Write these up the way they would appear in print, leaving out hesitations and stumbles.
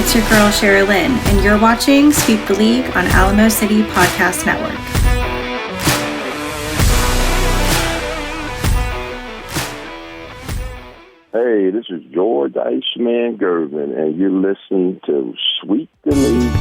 it's your girl Sheryl Lynn, and you're watching Sweep the League on Alamo City Podcast Network. Hey, this is George Iceman Gervin, and you're listening to Sweep the League.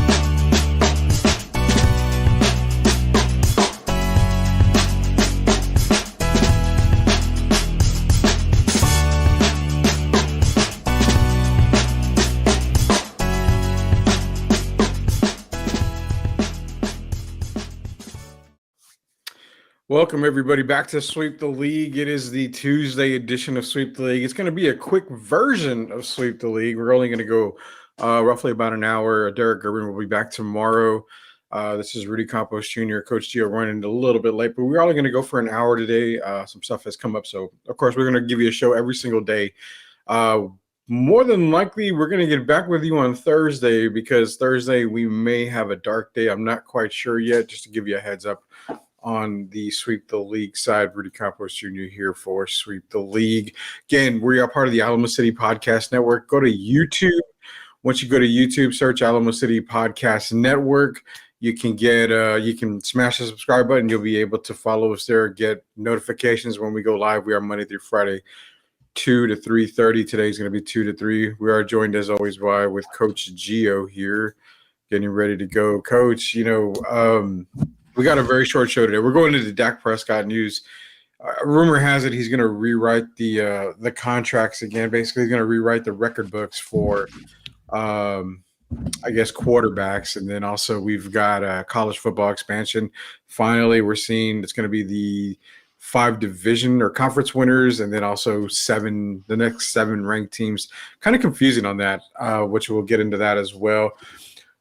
Welcome, everybody, back to Sweep the League. It is the Tuesday edition of Sweep the League. It's going to be a quick version of Sweep the League. We're only going to go roughly about an hour. Derek Gerben will be back tomorrow. This is Rudy Campos Jr., Coach Gio running a little bit late, but we're only going to go for an hour today. Some stuff has come up, so of course we're going to give you a show every single day. More than likely, we're going to get back with you on Thursday because Thursday we may have a dark day. I'm not quite sure yet, just to give you a heads up. On the Sweep the League side, Rudy Campos Jr. here for Sweep the League. Again, we are part of the Alamo City Podcast Network. Go to YouTube. Once you go to YouTube, search Alamo City Podcast Network. You can get you can smash the subscribe button. You'll be able to follow us there, get notifications when we go live. We are Monday through Friday, 2 to 3:30. Today's going to be 2 to 3. We are joined as always with Coach Gio here, getting ready to go. Coach, we got a very short show today. We're going into the Dak Prescott news. Rumor has it he's going to rewrite the contracts again. Basically, he's going to rewrite the record books for, quarterbacks. And then also we've got college football expansion. Finally, we're seeing it's going to be the 5 division or conference winners, and then also the next 7 ranked teams. Kind of confusing on that, which we'll get into that as well.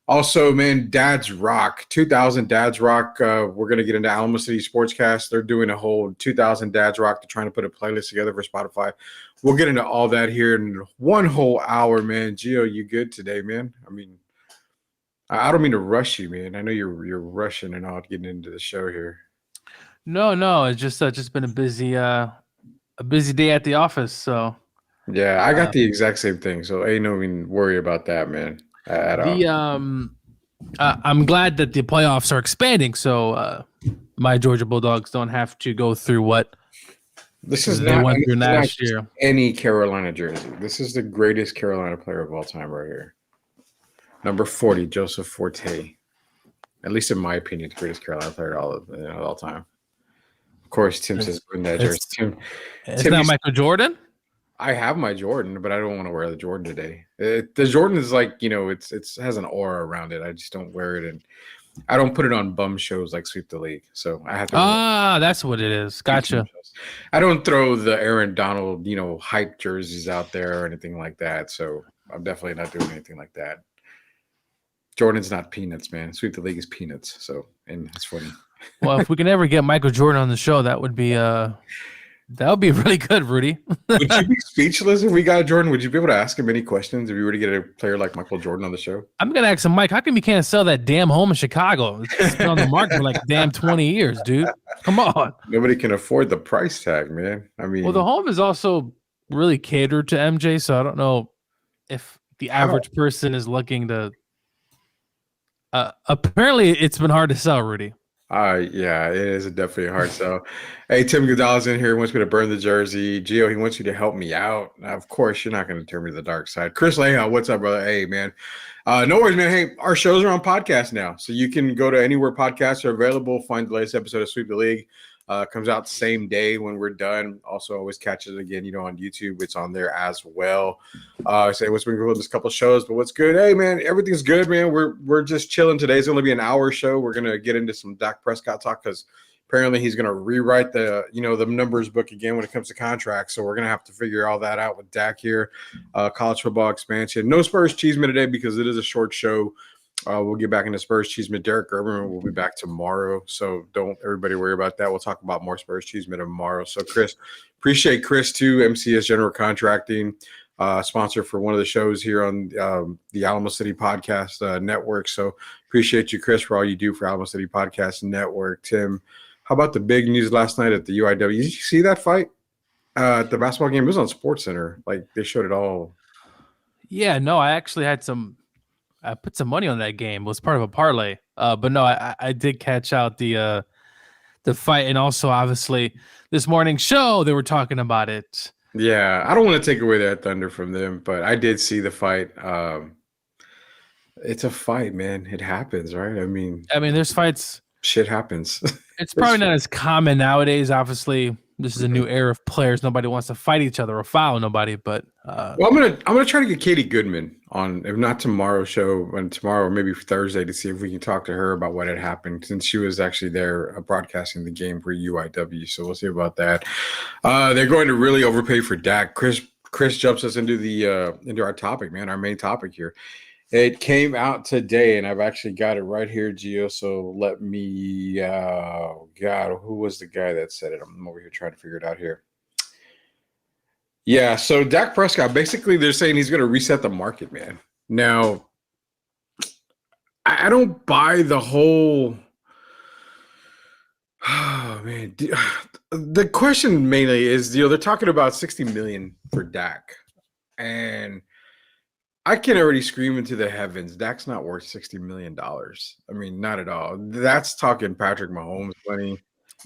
Also, man, Dads Rock, 2000 Dads Rock. We're going to get into Alamo City Sportscast. They're doing a whole 2000 Dads Rock. They're trying to put a playlist together for Spotify. We'll get into all that here in one whole hour, man. Gio, you good today, man? I mean, I don't mean to rush you, man. I know you're rushing and all getting into the show here. No. It's just been a busy day at the office. So yeah, I got the exact same thing. So ain't no even worry about that, man. I'm glad that the playoffs are expanding, so my Georgia Bulldogs don't have to go through what this is they went through last year. Any Carolina jersey. This is the greatest Carolina player of all time right here. Number 40, Joseph Forte. At least in my opinion, the greatest Carolina player of all time. Of course, Tim says wearing that jersey. It's not Michael Jordan? I have my Jordan, but I don't want to wear the Jordan today. The Jordan is like, it has an aura around it. I just don't wear it, and I don't put it on bum shows like Sweep the League. So I have to. That's what it is. Gotcha. I don't throw the Aaron Donald, hype jerseys out there or anything like that. So I'm definitely not doing anything like that. Jordan's not peanuts, man. Sweep the League is peanuts. So, and it's funny. Well, if we can ever get Michael Jordan on the show, that would be that would be really good, Rudy. Would you be speechless if we got Jordan? Would you be able to ask him any questions if you were to get a player like Michael Jordan on the show? I'm going to ask him, Mike, how come you can't sell that damn home in Chicago? It's been on the market for like damn 20 years, dude. Come on. Nobody can afford the price tag, man. I mean, well, the home is also really catered to MJ, so I don't know if the average person is looking to apparently it's been hard to sell, Rudy. Yeah, it is definitely a hard sell. Hey, Tim Goodall's in here. He wants me to burn the jersey. Gio, he wants you to help me out. Now, of course, you're not going to turn me to the dark side. Chris Leha, what's up, brother? Hey, man. No worries, man. Hey, our shows are on podcast now. So you can go to anywhere podcasts are available. Find the latest episode of Sweep the League. Comes out the same day when we're done. Also, always catch it again, on YouTube. It's on there as well. Say what's been going on this couple shows, but what's good? Hey, man, everything's good, man. We're just chilling. Today's going to be an hour show. We're going to get into some Dak Prescott talk because apparently he's going to rewrite the numbers book again when it comes to contracts. So we're going to have to figure all that out with Dak here. College football expansion. No Spurs Cheeseman today because it is a short show. We'll get back into Spurs Cheeseman. Derek Gerben will be back tomorrow, so don't everybody worry about that. We'll talk about more Spurs Cheeseman tomorrow. So, Chris, appreciate Chris, too, MCS General Contracting, sponsor for one of the shows here on the Alamo City Podcast Network. So, appreciate you, Chris, for all you do for Alamo City Podcast Network. Tim, how about the big news last night at the UIW? Did you see that fight at the basketball game? It was on SportsCenter. Like, they showed it all. Yeah, no, I actually had some I put some money on that game. It was part of a parlay. But no, I did catch out the fight, and also obviously this morning's show they were talking about it. Yeah, I don't want to take away that thunder from them, but I did see the fight. It's a fight, man. It happens, right? I mean, there's fights. Shit happens. It's probably not as common nowadays. Obviously, this is a new era of players. Nobody wants to fight each other or foul nobody. But well, I'm gonna try to get Katie Goodman on, if not tomorrow's show, and tomorrow or maybe Thursday, to see if we can talk to her about what had happened, since she was actually there broadcasting the game for UIW. So we'll see about that. They're going to really overpay for Dak. Chris jumps us into our topic, man. Our main topic here. It came out today, and I've actually got it right here, Gio. So let me, God, who was the guy that said it? I'm over here trying to figure it out here. Yeah, so Dak Prescott, basically they're saying he's going to reset the market, man. Now, I don't buy the whole, oh, man. The question mainly is, they're talking about $60 million for Dak. And I can already scream into the heavens. Dak's not worth $60 million. I mean, not at all. That's talking Patrick Mahomes money.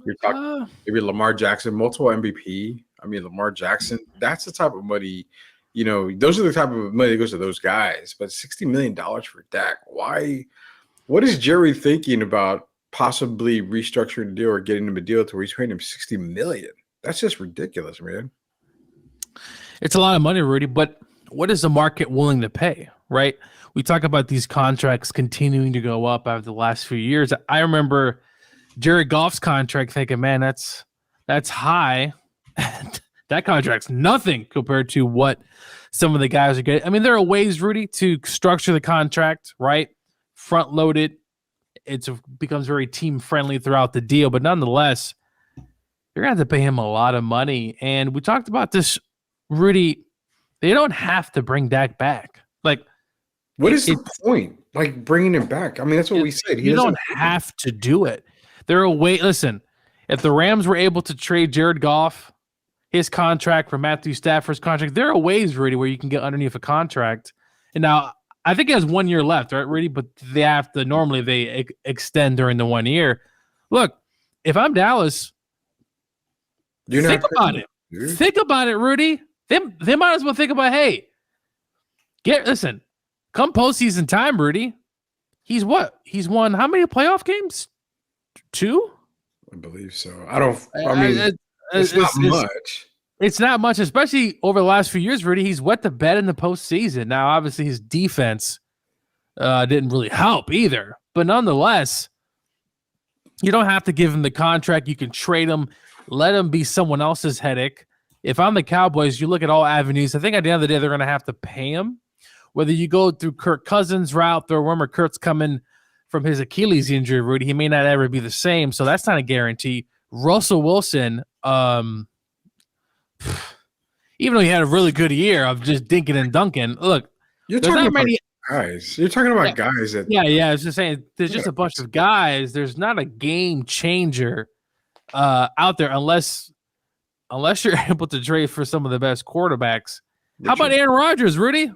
You're talking maybe Lamar Jackson, multiple MVP. I mean, Lamar Jackson, that's the type of money, those are the type of money that goes to those guys. But $60 million for Dak, why? What is Jerry thinking about possibly restructuring the deal or getting him a deal to where he's paying him $60 million? That's just ridiculous, man. It's a lot of money, Rudy, but what is the market willing to pay, right? We talk about these contracts continuing to go up after the last few years. I remember Jared Goff's contract thinking, man, that's high. That contract's nothing compared to what some of the guys are getting. I mean, there are ways, Rudy, to structure the contract, right? Front load it. It becomes very team friendly throughout the deal, but nonetheless, you're going to have to pay him a lot of money. And we talked about this, Rudy. They don't have to bring Dak back. Like, what is the point? Like, bringing him back? I mean, that's what we said. You don't have to do it. There are ways. Listen, if the Rams were able to trade Jared Goff, his contract for Matthew Stafford's contract, there are ways, Rudy, where you can get underneath a contract. And now, I think he has 1 year left, right, Rudy? But they have to, normally they extend during the 1 year. Look, if I'm Dallas, think about it. Dude. Think about it, Rudy. They might as well think about, hey, listen, come postseason time, Rudy. He's won how many playoff games? 2? I believe so. It's not much. It's not much, especially over the last few years, Rudy. He's wet the bed in the postseason. Now, obviously, his defense didn't really help either. But nonetheless, you don't have to give him the contract. You can trade him, let him be someone else's headache. If I'm the Cowboys, you look at all avenues. I think at the end of the day, they're going to have to pay him. Whether you go through Kirk Cousins' route, or remember Kurt's coming from his Achilles injury, Rudy, he may not ever be the same. So that's not a guarantee. Russell Wilson, even though he had a really good year of just dinking and dunking, look, you're talking about guys. You're talking about guys that. Yeah. I was just saying, there's just a bunch of guys. There's not a game changer out there unless you're able to trade for some of the best quarterbacks. How about Aaron Rodgers, Rudy?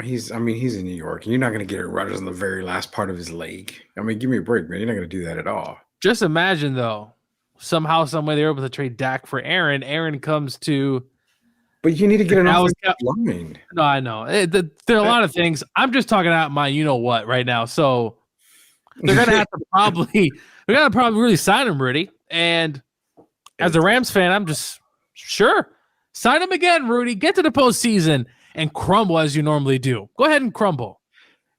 He's in New York. You're not going to get Aaron Rodgers on the very last part of his leg. I mean, give me a break, man. You're not going to do that at all. Just imagine, though, somehow, some way they're able to trade Dak for Aaron. Aaron comes to. But you need to get an offensive line. No, I know. There are a lot of things. I'm just talking out my you-know-what right now. So they're going to have to probably really sign him, Rudy. And as a Rams fan, I'm just sure. Sign him again, Rudy. Get to the postseason and crumble as you normally do. Go ahead and crumble.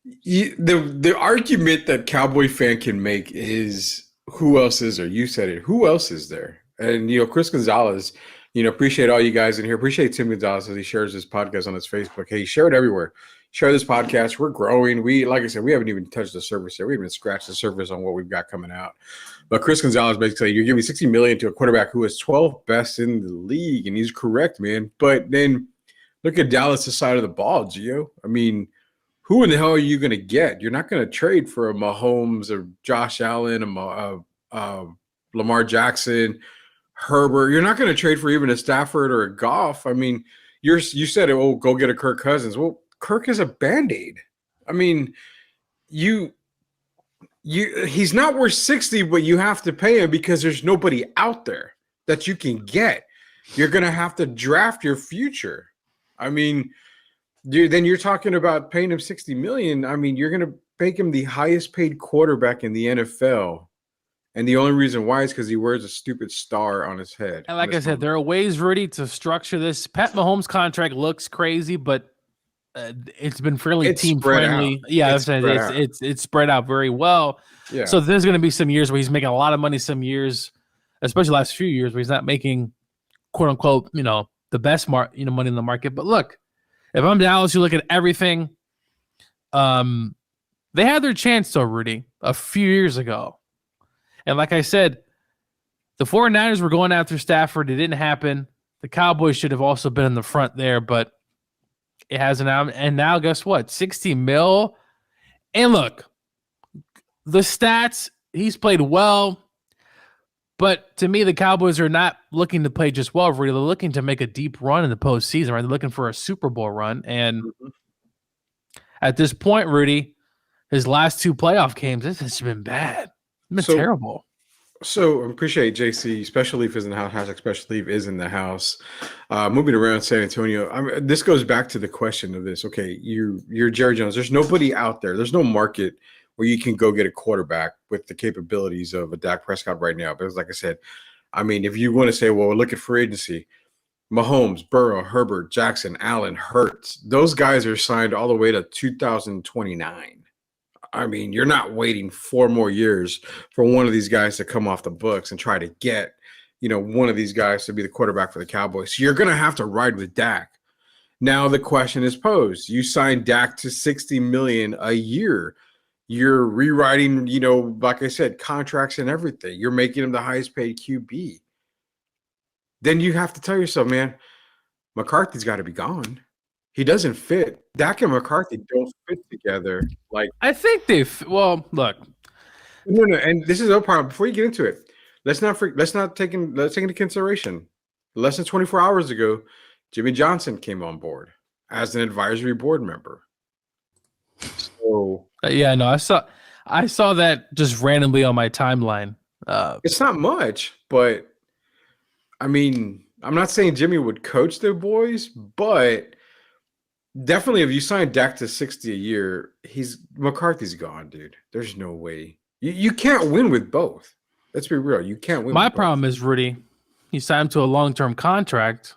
The argument that Cowboy fan can make is, who else is there? You said it. Who else is there? And, Chris Gonzalez, appreciate all you guys in here. Appreciate Tim Gonzalez as he shares this podcast on his Facebook. Hey, share it everywhere. Share this podcast. We're growing. Like I said, we haven't even touched the surface yet. We haven't even scratched the surface on what we've got coming out. But Chris Gonzalez basically, you're giving $60 million to a quarterback who is 12th best in the league, and he's correct, man. But then look at Dallas' side of the ball, Gio. I mean, who in the hell are you going to get? You're not going to trade for a Mahomes or Josh Allen, Lamar Jackson, Herbert. You're not going to trade for even a Stafford or a Goff. I mean, you said, go get a Kirk Cousins. Well, Kirk is a Band-Aid. I mean, he's not worth 60, but you have to pay him because there's nobody out there that you can get. You're going to have to draft your future. I mean, then you're talking about paying him $60 million. I mean, you're going to make him the highest paid quarterback in the NFL. And the only reason why is because he wears a stupid star on his head. And like I said, there are ways, Rudy, to structure this. Pat Mahomes' contract looks crazy, but it's been fairly team friendly. Yeah, it's spread out very well. Yeah. So there's going to be some years where he's making a lot of money. Some years, especially the last few years, where he's not making "quote unquote" the best money in the market. But look, if I'm Dallas, you look at everything. They had their chance, though, Rudy, a few years ago, and like I said, the 49ers were going after Stafford. It didn't happen. The Cowboys should have also been in the front there, but it hasn't. And now, guess what? 60 mil. And look, the stats, he's played well. But to me, the Cowboys are not looking to play just well, really. They're looking to make a deep run in the postseason, right? They're looking for a Super Bowl run. And at this point, Rudy, his last 2 playoff games, it's been bad. It's been terrible. So I appreciate JC. Special Leaf is in the house. Hashtag Special Leaf is in the house. Moving around San Antonio. This goes back to the question of this. Okay, you're Jerry Jones. There's nobody out there. There's no market where you can go get a quarterback with the capabilities of a Dak Prescott right now. Because like I said, I mean, if you want to say, well, look at free agency, Mahomes, Burrow, Herbert, Jackson, Allen, Hurts, those guys are signed all the way to 2029. I mean, you're not waiting 4 more years for one of these guys to come off the books and try to get, one of these guys to be the quarterback for the Cowboys. So you're going to have to ride with Dak. Now the question is posed. You signed Dak to $60 million a year. You're rewriting, like I said, contracts and everything. You're making him the highest paid QB. Then you have to tell yourself, man, McCarthy's got to be gone. He doesn't fit. Dak and McCarthy don't fit together. Like I think look. No, and this is no problem. Before you get into it, let's take into consideration. Less than 24 hours ago, Jimmy Johnson came on board as an advisory board member. So yeah, no, I saw that just randomly on my timeline. It's not much, but I mean, I'm not saying Jimmy would coach the boys, but definitely, if you sign Dak to 60 a year, McCarthy's gone, dude. There's no way. You can't win with both. Let's be real. You can't win. My problem is, Rudy, you sign him to a long-term contract,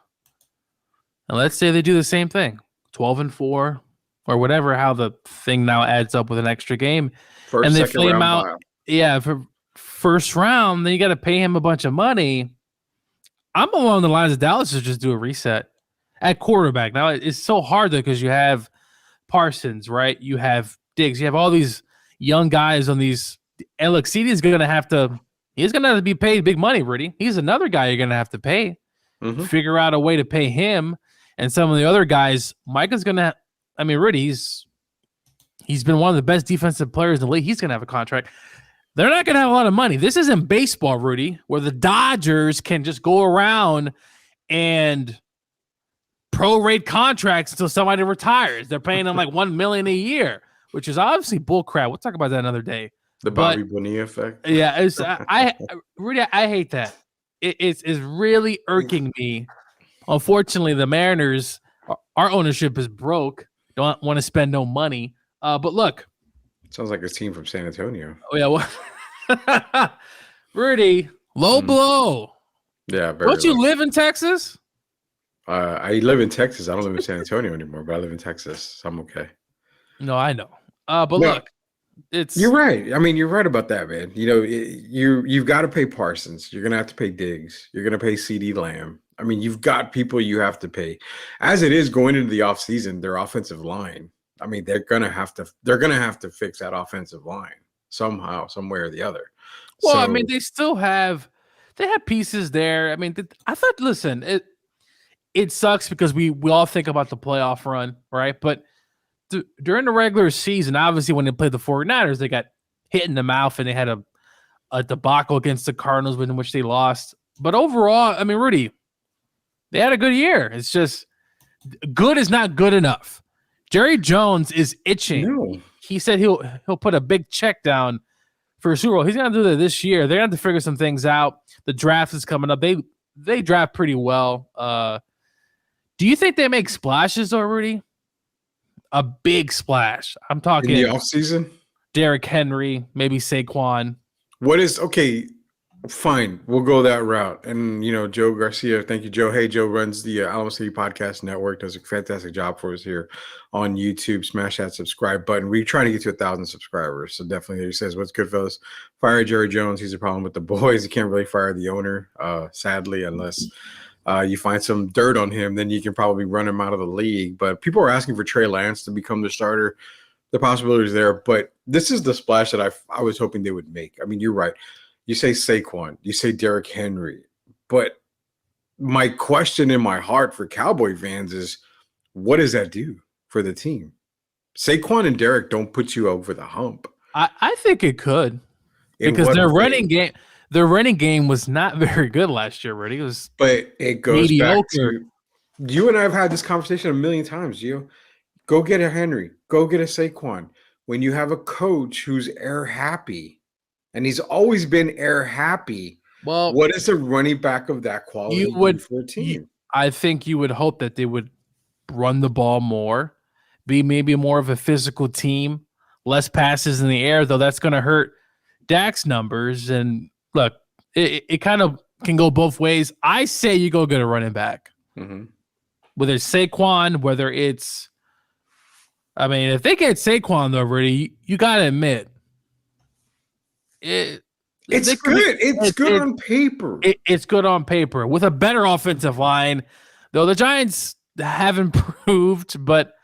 and let's say they do the same thing, 12-4, or whatever, how the thing now adds up with an extra game. And they flame him out. Buyout. Yeah, for first round, then you got to pay him a bunch of money. I'm along the lines of Dallas to just do a reset at quarterback. Now, it's so hard, though, because you have Parsons, right? You have Diggs. You have all these young guys on these. And look, CD's going to have to – he's going to have to be paid big money, Rudy. He's another guy you're going to have to pay. Mm-hmm. Figure out a way to pay him. And some of the other guys, Micah's going to – I mean, Rudy, he's been one of the best defensive players in the league. He's going to have a contract. They're not going to have a lot of money. This isn't baseball, Rudy, where the Dodgers can just go around and – prorate contracts until somebody retires. They're paying them like $1 million a year, which is obviously bullcrap. We'll talk about that another day. The Bobby Bonilla effect. Yeah, I hate that. It's really irking me. Unfortunately, the Mariners, our ownership is broke. Don't want to spend no money. But look, sounds like a team from San Antonio. Oh yeah, well, Rudy, low blow. Yeah, very. Don't you live in Texas? I live in Texas. I don't live in San Antonio anymore, but I live in Texas, so I'm okay. No, I know. But look, you're right. I mean, you're right about that, man. You've got to pay Parsons. You're gonna have to pay Diggs. You're gonna pay CeeDee Lamb. I mean, you've got people you have to pay. As it is going into the offseason, their offensive line. I mean, they're gonna have to fix that offensive line somehow, some way or the other. Well, I mean, they have pieces there. I mean, I thought. Listen, it sucks because we all think about the playoff run, right? But during the regular season, obviously when they played the 49ers, they got hit in the mouth and they had a debacle against the Cardinals in which they lost. But overall, I mean, Rudy, they had a good year. It's just good is not good enough. Jerry Jones is itching. No. He said he'll put a big check down for a Super Bowl. He's gonna do that this year. They're gonna have to figure some things out. The draft is coming up. They draft pretty well. Do you think they make splashes already? A big splash. I'm talking In the offseason? Derrick Henry, maybe Saquon. What is okay? Fine, we'll go that route. And Joe Garcia, thank you, Joe. Hey, Joe runs the Alamo City Podcast Network. Does a fantastic job for us here on YouTube. Smash that subscribe button. We're trying to get to 1,000 subscribers, so definitely. He says, "What's good, fellas? Fire Jerry Jones. He's a problem with the boys. You can't really fire the owner, sadly, unless you find some dirt on him. Then you can probably run him out of the league." But people are asking for Trey Lance to become the starter. The possibility is there, but this is the splash that I was hoping they would make. I mean, you're right. You say Saquon, you say Derrick Henry, but my question in my heart for Cowboy fans is, what does that do for the team? Saquon and Derrick don't put you over the hump. I think it could, because their running game was not very good last year. Already, it was, but it goes mediocre. back to you and I have had this conversation a million times. Gio, go get a Henry, go get a Saquon. When you have a coach who's air happy. And he's always been air happy. Well, what is a running back of that quality for a team? I think you would hope that they would run the ball more, be maybe more of a physical team, less passes in the air, though that's going to hurt Dak's numbers. And look, it kind of can go both ways. I say you go get a running back. Mm-hmm. Whether it's Saquon, whether it's – I mean, if they get Saquon, though, already, you got to admit – It's good. It's good on paper. It's good on paper with a better offensive line, though the Giants have improved. But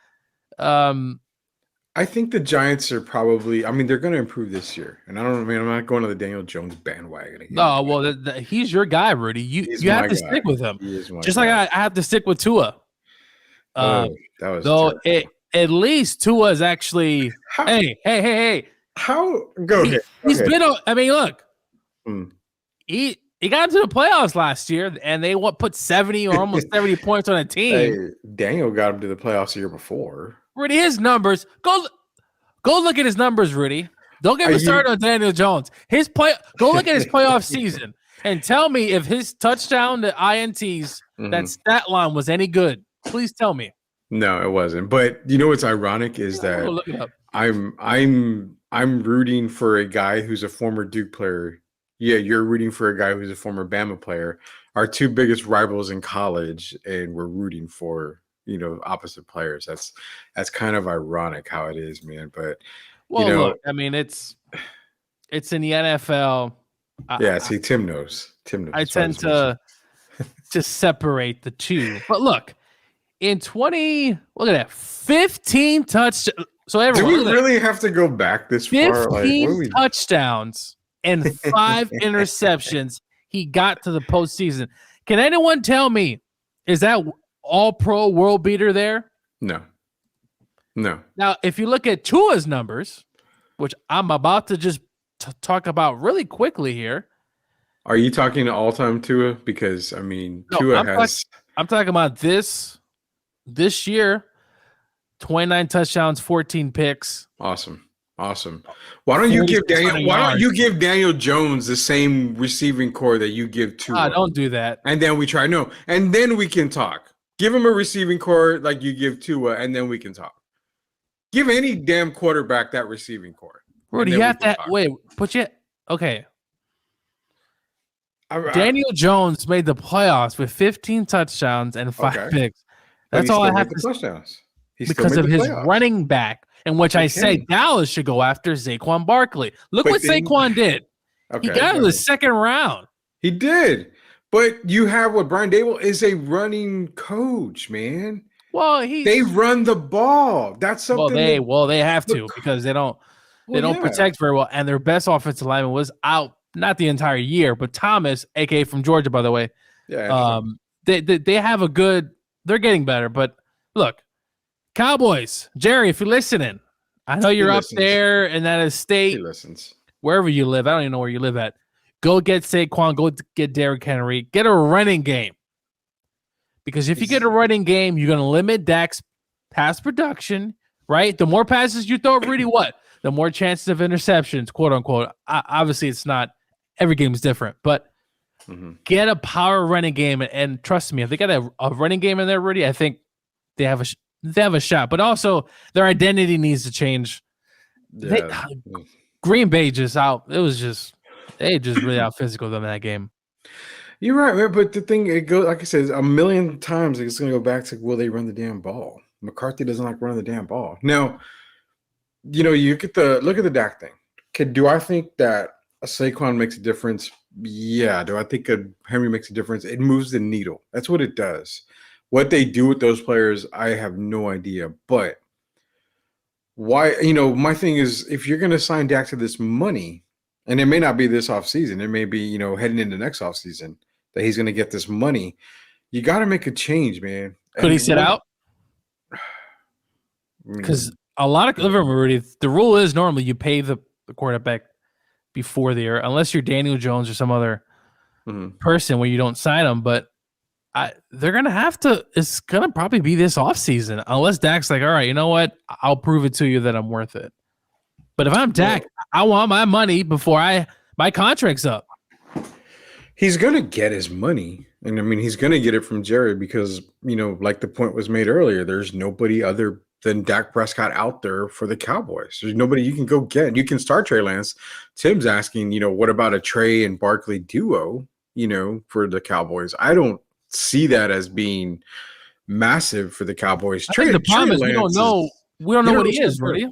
I think the Giants are probably. I mean, they're going to improve this year, and I'm not going to the Daniel Jones bandwagon again. No, well, he's your guy, Rudy. You have to stick with him, just like I have to stick with Tua. That was though. At least Tua is actually. Hey. How go ahead? He's been. I mean, look. He got into the playoffs last year, and they put 70 or almost 70 points on a team. Hey, Daniel got him to the playoffs the year before. Rudy, his numbers. Go look at his numbers, Rudy. Don't get me started on Daniel Jones. Go look at his playoff season and tell me if his touchdown to INTs, that stat line was any good. Please tell me. No, it wasn't. But you know what's ironic is that look it up. I'm rooting for a guy who's a former Duke player. Yeah, you're rooting for a guy who's a former Bama player. Our two biggest rivals in college, and we're rooting for opposite players. That's kind of ironic how it is, man. But look, I mean, it's in the NFL. Yeah, see, Tim knows. I tend to separate the two. But look, in 20, look at that, 15 touchdowns. So everyone, do we really have to go back this far? 15 touchdowns and 5 interceptions. He got to the postseason. Can anyone tell me, is that all-pro world beater there? No. Now, if you look at Tua's numbers, which I'm about to just talk about really quickly here. Are you talking all-time Tua? Because, I mean, Tua I'm talking about this year. 29 touchdowns, 14 picks. Awesome. Why don't you give Daniel Jones the same receiving core that you give Tua? Don't do that. And then we try. No, and then we can talk. Give him a receiving core like you give Tua, and then we can talk. Give any damn quarterback that receiving core. Rudy, you have to wait. Okay. Daniel Jones made the playoffs with 15 touchdowns and 5 picks. That's all I have to say. Touchdowns. Because of his running back, in which I say Dallas should go after Saquon Barkley. Look what Saquon did. He got in the second round. He did. But you have what Brian Dable is a running coach, man. Well, they run the ball. That's something. They have to because they don't protect very well, and their best offensive lineman was out not the entire year, but Thomas, aka from Georgia, by the way. Yeah. They have a good. They're getting better, but look. Cowboys, Jerry, if you're listening, I know you're up there in that estate. He listens. Wherever you live, I don't even know where you live at. Go get Saquon, go get Derrick Henry, get a running game. Because if you get a running game, you're going to limit Dak's pass production, right? The more passes you throw, really what? The more chances of interceptions, quote unquote. Obviously, it's not every game is different, but get a power running game. And trust me, if they got a running game in there, Rudy, I think they have a shot. But also, their identity needs to change. Yeah. Green Bay just out. They just really out physical them in that game. You're right, man. But the thing, it goes like I said, a million times it's going to go back to will they run the damn ball? McCarthy doesn't like running the damn ball. Now, you get look at the Dak thing. Do I think that a Saquon makes a difference? Yeah. Do I think a Henry makes a difference? It moves the needle. That's what it does. What they do with those players, I have no idea. But why? My thing is, if you're going to sign Dak to this money, and it may not be this offseason, it may be heading into next offseason that he's going to get this money. You got to make a change, man. Could he sit out? Because a lot of the rule is normally you pay the quarterback before the year, unless you're Daniel Jones or some other person where you don't sign them. But they're going to have to. It's going to probably be this offseason, unless Dak's like, all right, you know what? I'll prove it to you that I'm worth it. But if I'm Dak, I want my money before my contract's up. He's going to get his money. And I mean, he's going to get it from Jared because, like the point was made earlier, there's nobody other than Dak Prescott out there for the Cowboys. There's nobody you can go get. You can start Trey Lance. Tim's asking, what about a Trey and Barkley duo, for the Cowboys? I don't see that as being massive for the Cowboys. I think the problem is we don't know what he is, really.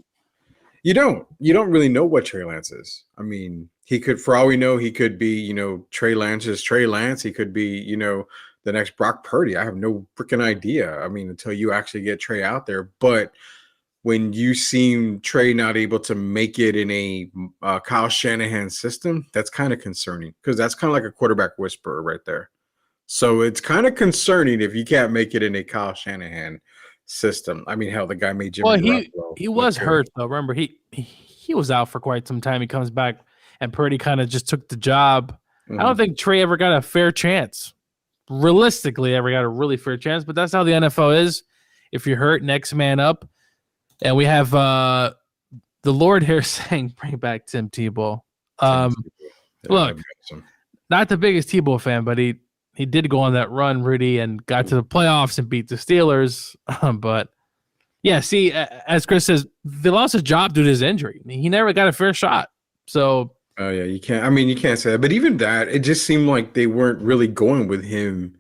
You don't really know what Trey Lance is. I mean, he could, for all we know, he could be, Trey Lance's Trey Lance. He could be, the next Brock Purdy. I have no freaking idea. I mean, until you actually get Trey out there. But when you seem Trey not able to make it in a Kyle Shanahan system, that's kind of concerning because that's kind of like a quarterback whisperer right there. So it's kind of concerning if you can't make it in a Kyle Shanahan system. I mean, hell, the guy made Jimmy. Well, he was hurt though. Remember, he was out for quite some time. He comes back, and Purdy kind of just took the job. I don't think Trey ever got a fair chance. Realistically, ever got a really fair chance, but that's how the NFL is. If you're hurt, next man up. And we have the Lord here saying, "Bring back Tim Tebow." Look, not the biggest Tebow fan, but he did go on that run, Rudy, and got to the playoffs and beat the Steelers. But yeah, see, as Chris says, they lost his job due to his injury. He never got a fair shot. So, oh yeah, you can't. I mean, you can't say that. But even that, it just seemed like they weren't really going with him,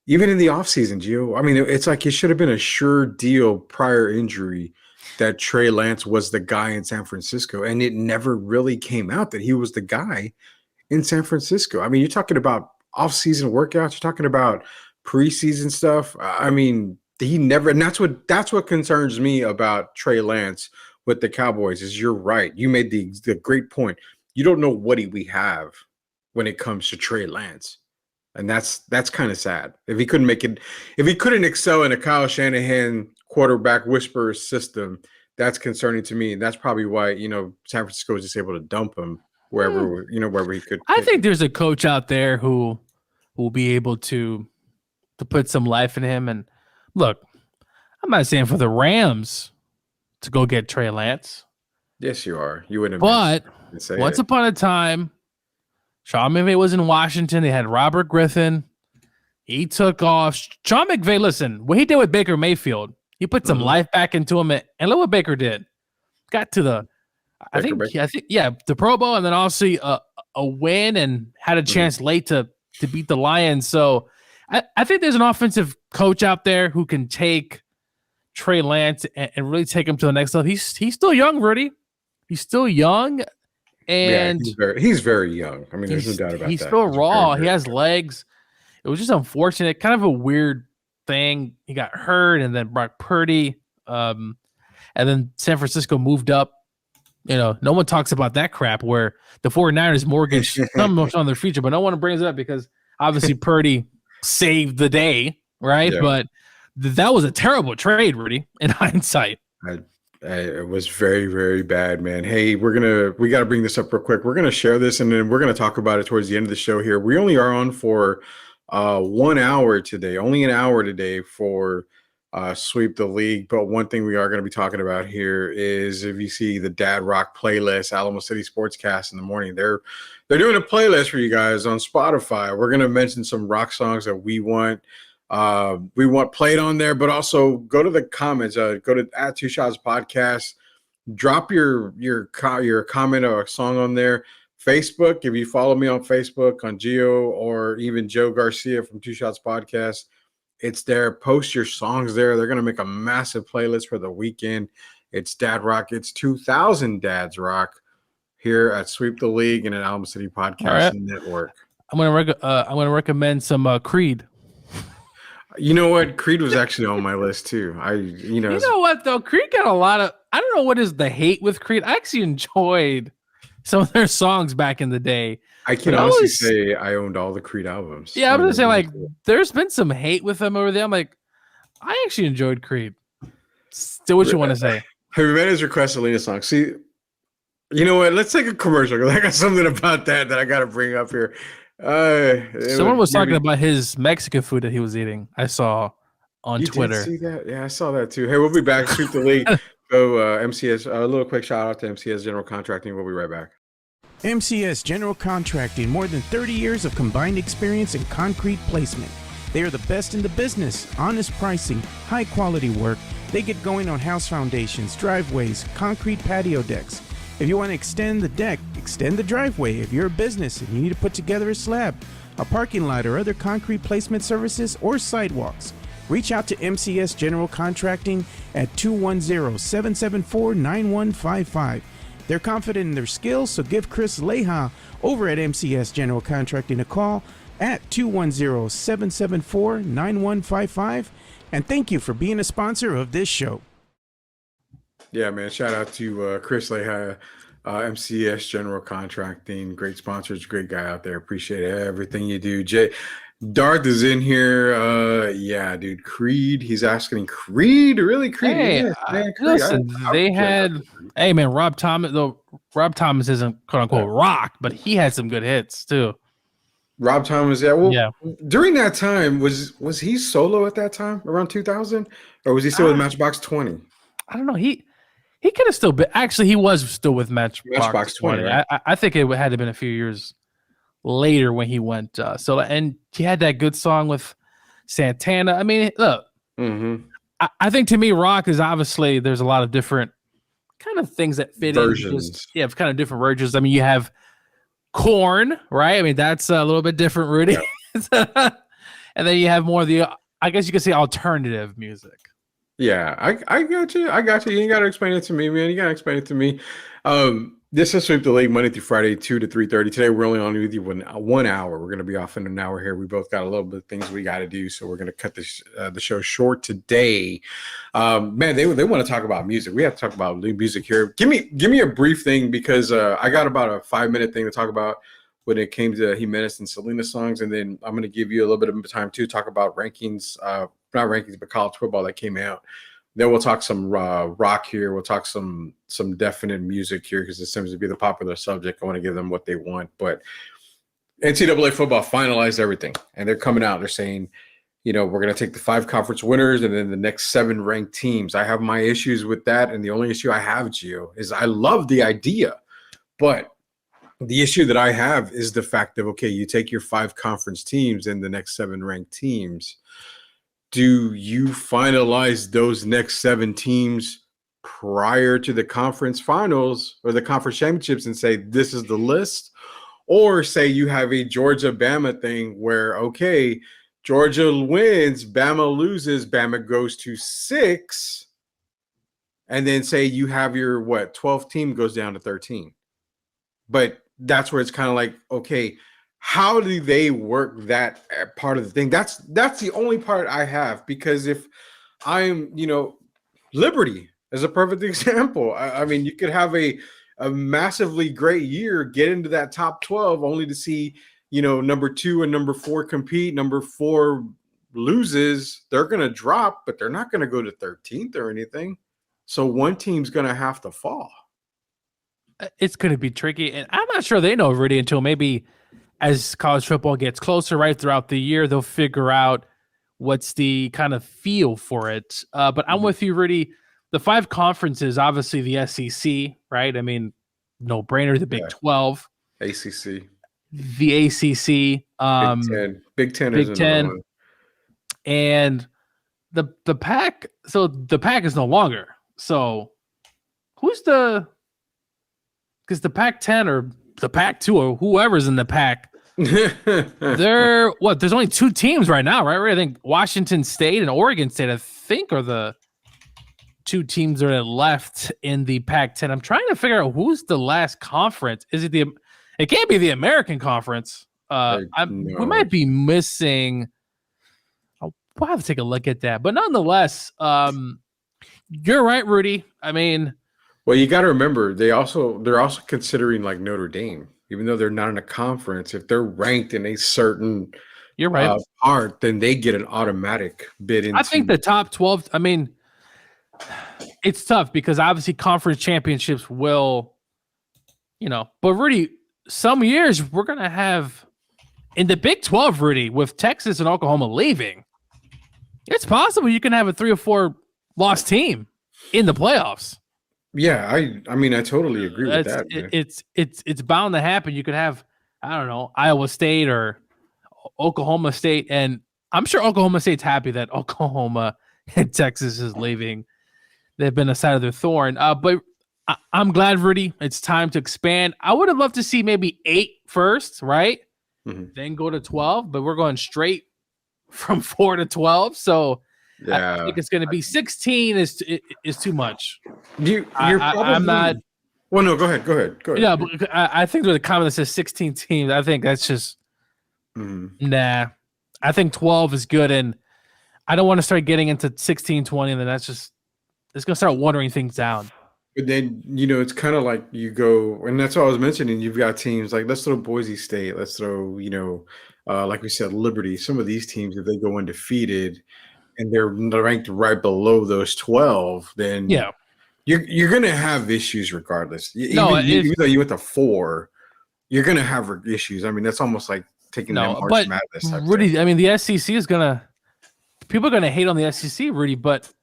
even in the offseason, Gio. I mean, it's like it should have been a sure deal prior injury that Trey Lance was the guy in San Francisco, and it never really came out that he was the guy in San Francisco. I mean, you're talking about off-season workouts. You're talking about preseason stuff. I mean, he never, and that's what concerns me about Trey Lance with the Cowboys. Is you're right. You made the great point. You don't know what we have when it comes to Trey Lance, and that's kind of sad. If he couldn't make it, if he couldn't excel in a Kyle Shanahan quarterback whisperer system, that's concerning to me. And that's probably why San Francisco is just able to dump him wherever he could. I think there's a coach out there who will be able to put some life in him. And look, I'm not saying for the Rams to go get Trey Lance. Yes, you are. You wouldn't. But once upon a time, Sean McVay was in Washington. They had Robert Griffin. He took off. Sean McVay, listen, what he did with Baker Mayfield, he put some life back into him. And look what Baker did. Got to the the Pro Bowl, and then also a win, and had a chance late to beat the Lions. So I think there's an offensive coach out there who can take Trey Lance and really take him to the next level. He's still young, Rudy. He's still young, and he's very young. I mean, there's no doubt about that. He's still raw. He has legs. It was just unfortunate, kind of a weird thing. He got hurt, and then Brock Purdy, and then San Francisco moved up. No one talks about that crap where the 49ers mortgage some on their future, but no one brings it up because obviously Purdy saved the day, right? Yeah. But that was a terrible trade, Rudy, in hindsight. It was very, very bad, man. Hey, we got to bring this up real quick. We're going to share this, and then we're going to talk about it towards the end of the show here. We only are on for 1 hour today, only an hour today for Sweep the League. But one thing we are going to be talking about here is if you see the Dad Rock playlist, Alamo City Sportscast in the morning, they're doing a playlist for you guys on Spotify. We're going to mention some rock songs that we want played on there, but also go to the comments, go to @2shots podcast, drop your comment or a song on there. Facebook, if you follow me on Facebook, on Gio, or even Joe Garcia from Two Shots Podcast, it's there. Post your songs there. They're going to make a massive playlist for the weekend. It's Dad Rock. It's 2000 Dads Rock here at Sweep the League and at Alamo City Podcast Network. I'm gonna recommend some Creed. You know what? Creed was actually on my list too. You know what though? Creed got a lot of. I don't know what is the hate with Creed. I actually enjoyed some of their songs back in the day. I can honestly say I owned all the Creed albums. Yeah, I was just saying, like, there's been some hate with them over there. I'm like, I actually enjoyed Creed. Still, what you want to say? Jimenez requested Selena song. See, you know what? Let's take a commercial. I got something about that I got to bring up here. Someone was talking about his Mexican food that he was eating. I saw on Twitter. Did see that? Yeah, I saw that too. Hey, we'll be back. Sweep the League. Go MCS. A little quick shout out to MCS General Contracting. We'll be right back. MCS General Contracting, more than 30 years of combined experience in concrete placement. They are the best in the business, honest pricing, high quality work. They get going on house foundations, driveways, concrete patio decks. If you want to extend the deck, extend the driveway. If you're a business and you need to put together a slab, a parking lot, or other concrete placement services or sidewalks, reach out to MCS General Contracting at 210-774-9155. They're confident in their skills, so give Chris Leha over at MCS General Contracting a call at 210-774-9155. And thank you for being a sponsor of this show. Yeah, man. Shout out to Chris Leha, MCS General Contracting. Great sponsors, great guy out there. Appreciate everything you do. Jay Darth is in here. Yeah, dude. Creed. He's asking Creed. Really, Creed? Hey, yes, man, Creed. Listen, they had. Hey, man, Rob Thomas. Though Rob Thomas isn't quote unquote rock, but he had some good hits too. Rob Thomas. Yeah. Well, yeah. During that time, was he solo at that time around 2000, or was he still with Matchbox 20? I don't know. He could have still been. Actually, he was still with Matchbox 20. Right? I think it had to have been a few years later when he went solo, and he had that good song with Santana. I mean, look, I think to me, rock is obviously there's a lot of different kind of things that fit versions. Yeah, kind of different versions. I mean, you have Korn, right? I mean, that's a little bit different, Rudy. Yeah. And then you have more of the, I guess you could say, alternative music. Yeah, I got you. I got you. You ain't got to explain it to me, man. You got to explain it to me. This is Sweep the League Monday through Friday, 2 to 3:30. Today, we're only on with you 1 hour. We're going to be off in an hour here. We both got a little bit of things we got to do, so we're going to cut the show short today. Man, they want to talk about music. We have to talk about music here. Give me a brief thing because I got about a 5-minute thing to talk about when it came to Jimenez and Selena songs, and then I'm going to give you a little bit of time to talk about rankings, not rankings, but college football that came out. Then we'll talk some rock here. We'll talk some definite music here because it seems to be the popular subject. I want to give them what they want. But NCAA football finalized everything, and they're coming out. They're saying, we're going to take the 5 conference winners and then the next 7 ranked teams. I have my issues with that, and the only issue I have, Gio, is I love the idea. But the issue that I have is the fact that, okay, you take your 5 conference teams and the next 7 ranked teams. Do you finalize those next 7 teams prior to the conference finals or the conference championships and say, this is the list? Or say you have a Georgia-Bama thing where, okay, Georgia wins, Bama loses, Bama goes to 6, and then say you have your, 12th team goes down to 13. But that's where it's kind of like, okay, how do they work that part of the thing? That's the only part I have, because if I'm, Liberty is a perfect example. I mean, you could have a massively great year, get into that top 12 only to see, number 2 and number 4 compete. Number 4 loses. They're going to drop, but they're not going to go to 13th or anything. So one team's going to have to fall. It's going to be tricky. And I'm not sure they know really until maybe as college football gets closer, right, throughout the year, they'll figure out what's the kind of feel for it. But I'm with you, Rudy. The 5 conferences, obviously the SEC, right? I mean, no brainer. The Big 12, ACC, the ACC, Big Ten is Big another 10, one. and the Pac. So the Pac is no longer. So who's the? Because the Pac-10 or the Pac-2 or whoever's in the Pac, they're what? There's only 2 teams right now, right? I think Washington State and Oregon State, I think, are the 2 teams that are left in the Pac-10. I'm trying to figure out who's the last conference. Is it the? It can't be the American Conference. We might be missing. We'll have to take a look at that. But nonetheless, you're right, Rudy. I mean, well, you got to remember they're also considering like Notre Dame, even though they're not in a conference. If they're ranked in a certain you're right. part, then they get an automatic bid into. I think the top 12. I mean, it's tough because obviously conference championships will, But Rudy, some years we're gonna have in the Big 12, Rudy, with Texas and Oklahoma leaving. It's possible you can have a 3 or 4 loss team in the playoffs. Yeah, I mean, I totally agree with that. It's bound to happen. You could have, I don't know, Iowa State or Oklahoma State, and I'm sure Oklahoma State's happy that Oklahoma and Texas is leaving. They've been a side of their thorn. But I'm glad, Rudy, it's time to expand. I would have loved to see maybe 8 first, right? Mm-hmm. Then go to 12, but we're going straight from 4 to 12. So I think it's going to be 16 is too much. I'm not. Well, no, go ahead. Yeah, but I think there's a comment that says 16 teams. I think that's just nah. I think 12 is good, and I don't want to start getting into 16, 20, and then it's going to start watering things down. But then, it's kind of like you go, and that's what I was mentioning. You've got teams like, let's throw Boise State, let's throw, like we said, Liberty. Some of these teams, if they go undefeated and they're ranked right below those 12, then you're going to have issues regardless. Even though you went to 4, you're going to have issues. I mean, that's almost like taking them March Madness. Rudy, I mean, the SEC is going to – people are going to hate on the SEC, Rudy, but –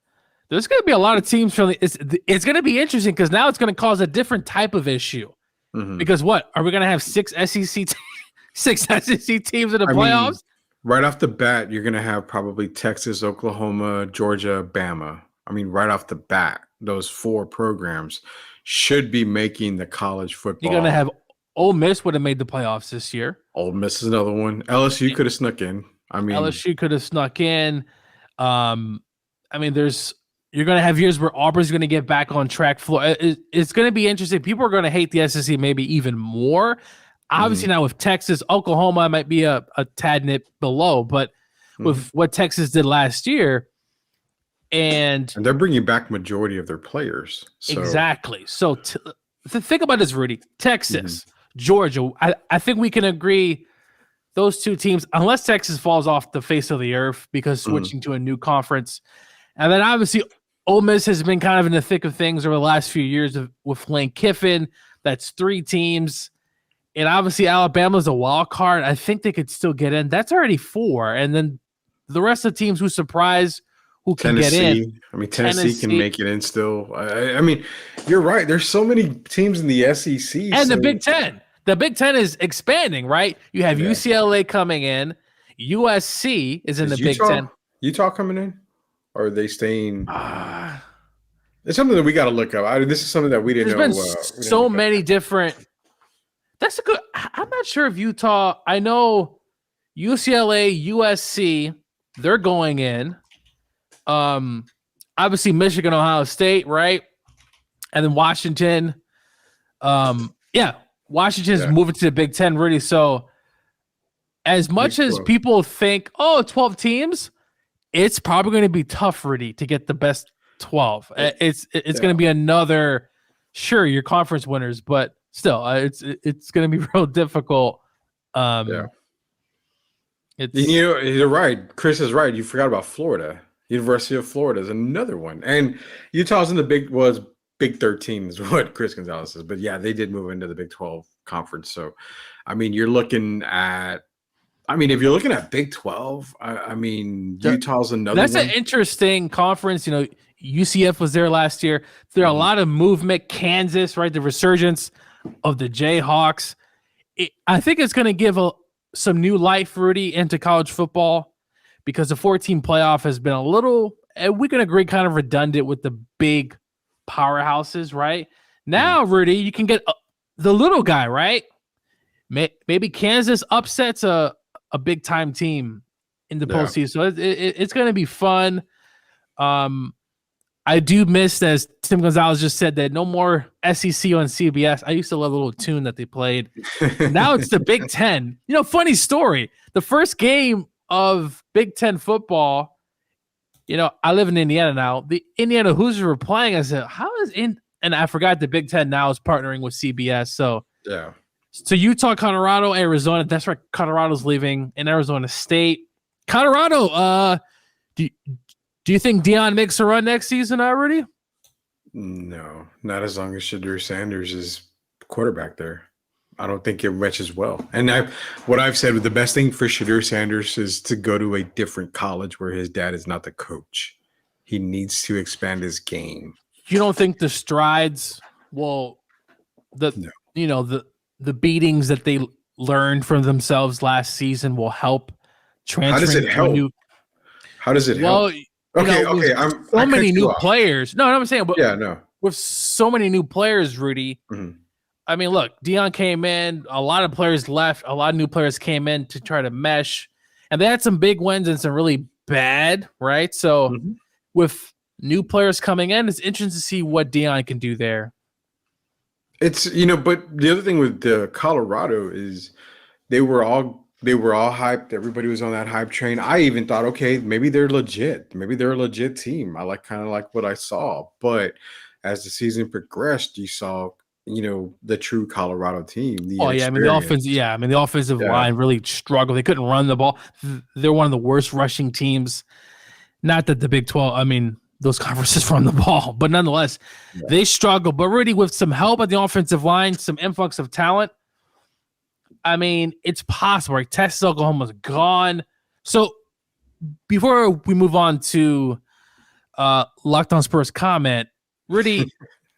there's going to be a lot of teams from it's going to be interesting because now it's going to cause a different type of issue. Mm-hmm. Because what are we going to have 6 SEC teams in the playoffs? Mean, right off the bat, you're going to have probably Texas, Oklahoma, Georgia, Bama. I mean, right off the bat, those 4 programs should be making the college football. You're going to have Ole Miss would have made the playoffs this year. Ole Miss is another one. LSU could have snuck in. I mean, LSU could have snuck in. I mean, you're going to have years where Auburn's going to get back on track. It's going to be interesting. People are going to hate the SEC maybe even more. Obviously, now with Texas, Oklahoma might be a tad nip below, but with what Texas did last year, and they're bringing back majority of their players. So. Exactly. So think about this, Rudy. Texas, Georgia. I think we can agree those 2 teams, unless Texas falls off the face of the earth because switching to a new conference, and then obviously Ole Miss has been kind of in the thick of things over the last few years with Lane Kiffin. That's 3 teams. And obviously Alabama's a wild card. I think they could still get in. That's already 4. And then the rest of the teams who surprise, who can get in. I mean, Tennessee can make it in still. I mean, you're right. There's so many teams in the SEC. And the Big Ten. The Big Ten is expanding, right? You have UCLA coming in. USC is in the Big Ten. Utah coming in? Or are they staying? It's something that we got to look up. This is something that we didn't know. There's been so many different. That's a good. I'm not sure if Utah. I know UCLA, USC, they're going in. Obviously Michigan, Ohio State, right? And then Washington. Washington's moving to the Big Ten, really. So as much as people think, 12 teams. It's probably going to be tough, Rudy, to get the best 12. It's going to be another, sure, your conference winners, but still, it's going to be real difficult. You're right. Chris is right. You forgot about Florida. University of Florida is another one, and Utah's in the Big 13 is what Chris Gonzalez says. But yeah, they did move into the Big 12 conference. So, I mean, you're looking at I mean, if you're looking at Big 12, I mean, Utah's another That's one. an interesting conference. UCF was there last year. There are a lot of movement. Kansas, right? The resurgence of the Jayhawks. I think it's going to give some new life, Rudy, into college football because the 14 playoff has been a little, we can agree, kind of redundant with the big powerhouses, right? Now, Rudy, you can get the little guy, right? Maybe Kansas upsets a big time team in the postseason. So it's going to be fun. I do miss, as Tim Gonzalez just said, that no more SEC on CBS. I used to love the little tune that they played. Now it's the Big Ten. Funny story. The first game of Big Ten football, I live in Indiana now. The Indiana Hoosiers were playing. I said, and I forgot the Big Ten now is partnering with CBS. So yeah. So Utah, Colorado, Arizona. That's right. Colorado's leaving, and Arizona State. Colorado, do you think Deion makes a run next season already? No, not as long as Shadur Sanders is quarterback there. I don't think it matches well. And what I've said, the best thing for Shadur Sanders is to go to a different college where his dad is not the coach. He needs to expand his game. You don't think the strides the beatings that they learned from themselves last season will help transfer? How does it help? How does it help? Okay. I'm so many new players. No, I'm saying, but with so many new players, Rudy. Mm-hmm. I mean, look, Deion came in. A lot of players left. A lot of new players came in to try to mesh, and they had some big wins and some really bad. Right. So with new players coming in, it's interesting to see what Deion can do there. It's but the other thing with the Colorado is they were all hyped. Everybody was on that hype train. I even thought, okay, maybe they're legit. Maybe they're a legit team. I kind of like what I saw. But as the season progressed, you saw, the true Colorado team. The offensive line really struggled. They couldn't run the ball. They're one of the worst rushing teams. Not that the Big 12, those conferences run the ball, but nonetheless, they struggle. But really, with some help at the offensive line, some influx of talent, it's possible. Right? Texas, Oklahoma's gone. So before we move on to Locked On Spurs comment, Rudy,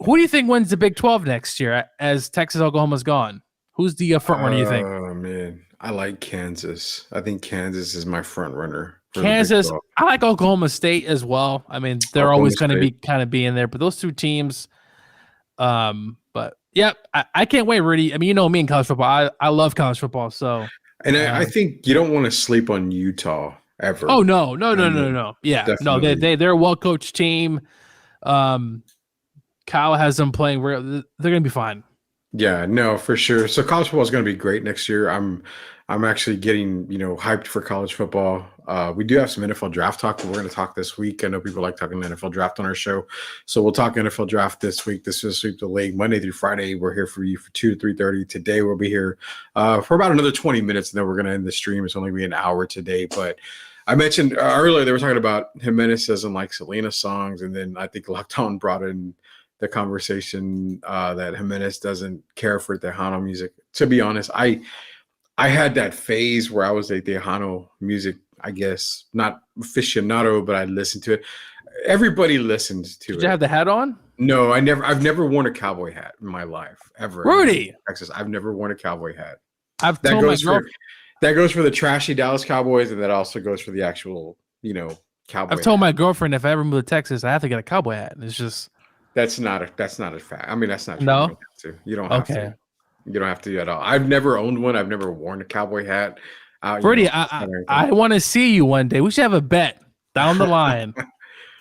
who do you think wins the Big 12 next year as Texas, Oklahoma's gone? Who's the front runner, you think? Oh, man. I like Kansas. I think Kansas is my front runner. Kansas. I like Oklahoma State as well. They're always going to be kind of be in there, but those two teams, but yeah, I can't wait, Rudy. Me in college football. I love college football. So, and I think you don't want to sleep on Utah ever. Oh no. Yeah, definitely. No, they're a well-coached team. Kyle has them playing where they're going to be fine. Yeah, no, for sure. So college football is going to be great next year. I'm actually getting, hyped for college football. We do have some NFL draft talk that we're going to talk this week. I know people like talking NFL draft on our show. So we'll talk NFL draft this week. This is Sweep the League, Monday through Friday. We're here for you for 2 to 3:30. Today we'll be here for about another 20 minutes, and then we're going to end the stream. It's only going to be an hour today. But I mentioned earlier they were talking about Jimenez doesn't like Selena songs, and then I think Locked On brought in the conversation that Jimenez doesn't care for Tejano music. To be honest, I had that phase where I was a Tejano music, I guess, not aficionado, but I listened to it. Everybody listens to it. Did you have the hat on? No, I've never worn a cowboy hat in my life, ever. Rudy! Texas, I've never worn a cowboy hat. That goes for the trashy Dallas Cowboys, and that also goes for the actual, cowboy. I've told my girlfriend if I ever move to Texas, I have to get a cowboy hat. It's just that's not a fact. That's not true. No, you don't have to. You don't have to at all. I've never owned one. I've never worn a cowboy hat. Rudy, I want to see you one day. We should have a bet down the line.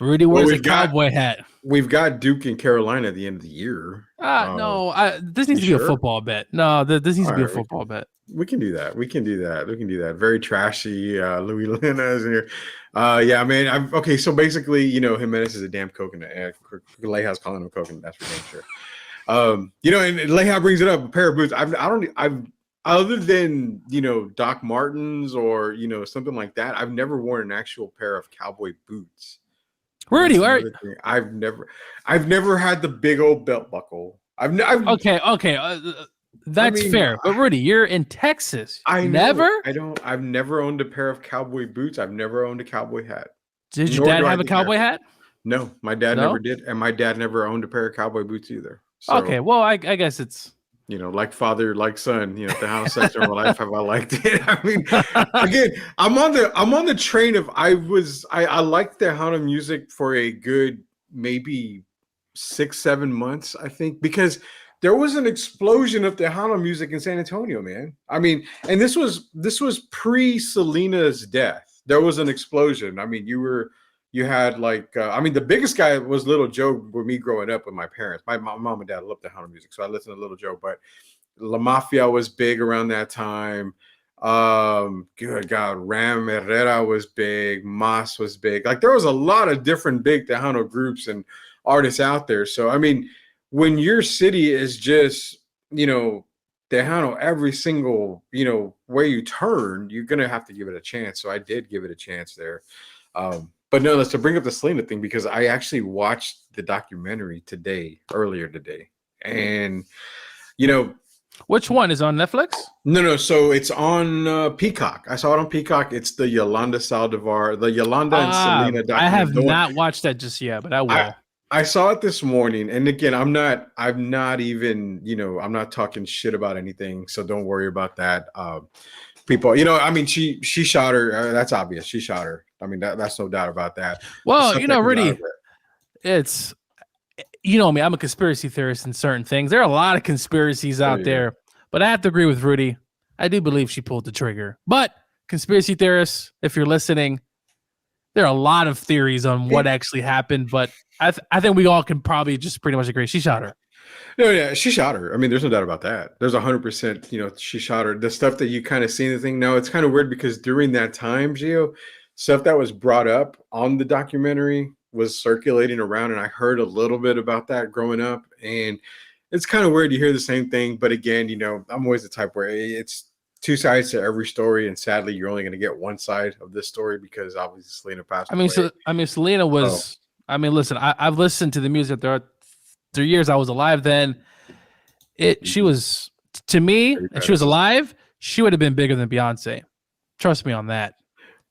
Rudy wears a cowboy hat. We've got Duke and Carolina at the end of the year. No, this needs to be a football bet. No, this needs to be a football bet. We can do that. We can do that. Very trashy. Louis Lina's in here. Yeah, man. Okay, so basically, Jimenez is a damn coconut. Leja's calling him coconut. That's for damn sure. And Leja brings it up. A pair of boots. I've other than Doc Martens or something like that. I've never worn an actual pair of cowboy boots. Rudy, I've never had the big old belt buckle. Okay. That's fair. But Rudy, you're in Texas. I never. Know. I've never owned a pair of cowboy boots. I've never owned a cowboy hat. Did your dad have a cowboy hat? No, my dad never did, and my dad never owned a pair of cowboy boots either. So, okay, well, I guess it's like father, like son. The house section of my life. Have I liked it? I mean, again, I'm on the train of I liked Tejano music for a good maybe 6-7 months, I think, because there was an explosion of Tejano music in San Antonio, man. I mean, and this was pre Selena's death. There was an explosion. I mean, you had the biggest guy was Little Joe with me growing up with my parents. My mom and dad loved Tejano music, so I listened to Little Joe. But La Mafia was big around that time. Good God, Ram Herrera was big. Mas was big. Like there was a lot of different big Tejano groups and artists out there. So I mean, when your city is just Tejano every single way you turn, you're gonna have to give it a chance. So I did give it a chance there. But no, let's bring up the Selena thing because I actually watched the documentary earlier today. And, which one is on Netflix? No. So it's on Peacock. I saw it on Peacock. It's the Yolanda and Selena documentary. I have not watched that just yet, but I will. I saw it this morning. And again, I'm not even, I'm not talking shit about anything. So don't worry about that. People, she shot her. That's obvious. She shot her. I mean, that's no doubt about that. Well, Rudy, it's, me, I'm a conspiracy theorist in certain things. There are a lot of conspiracies out there, but I have to agree with Rudy. I do believe she pulled the trigger. But conspiracy theorists, if you're listening, there are a lot of theories on what actually happened. But I think we all can probably just pretty much agree she shot her. No, yeah, she shot her. I mean, there's no doubt about that. There's 100%, she shot her. The stuff that you kind of see in the thing now, it's kind of weird because during that time, Gio, stuff that was brought up on the documentary was circulating around, and I heard a little bit about that growing up. And it's kind of weird to hear the same thing. But again, I'm always the type where it's two sides to every story, and sadly, you're only going to get one side of this story because obviously Selena passed away. Selena was. Listen, I've listened to the music. There are 3 years I was alive then. She was, to me, if she was alive, she would have been bigger than Beyonce. Trust me on that.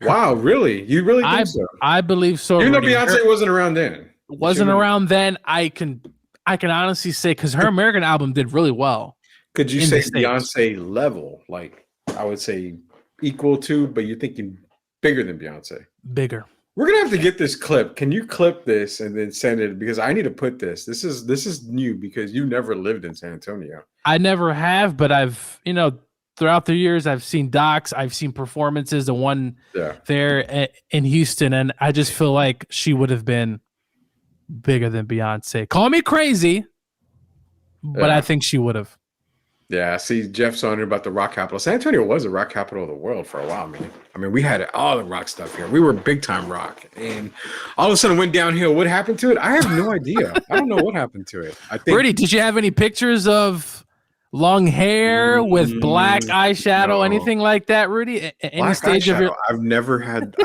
Wow, really? You really think so? I believe so. Even though Beyonce wasn't around then. Around then. I can honestly say because her American album did really well. Could you say Beyonce level? Like I would say equal to, but you're thinking bigger than Beyonce. Bigger. We're gonna have to get this clip. Can you clip this and then send it? Because I need to put this. This is new because you never lived in San Antonio. I never have, but I've throughout the years I've seen docs, I've seen performances. The one there in Houston, and I just feel like she would have been bigger than Beyonce. Call me crazy, but I think she would have. Yeah, see, Jeff's on about the rock capital. San Antonio was the rock capital of the world for a while, man. I mean, we had all the rock stuff here. We were big time rock, and all of a sudden went downhill. What happened to it? I have no idea. I don't know what happened to it. I think. Rudy, did you have any pictures of long hair with black eyeshadow, anything like that, Rudy? Any black stage eyeshadow. of your?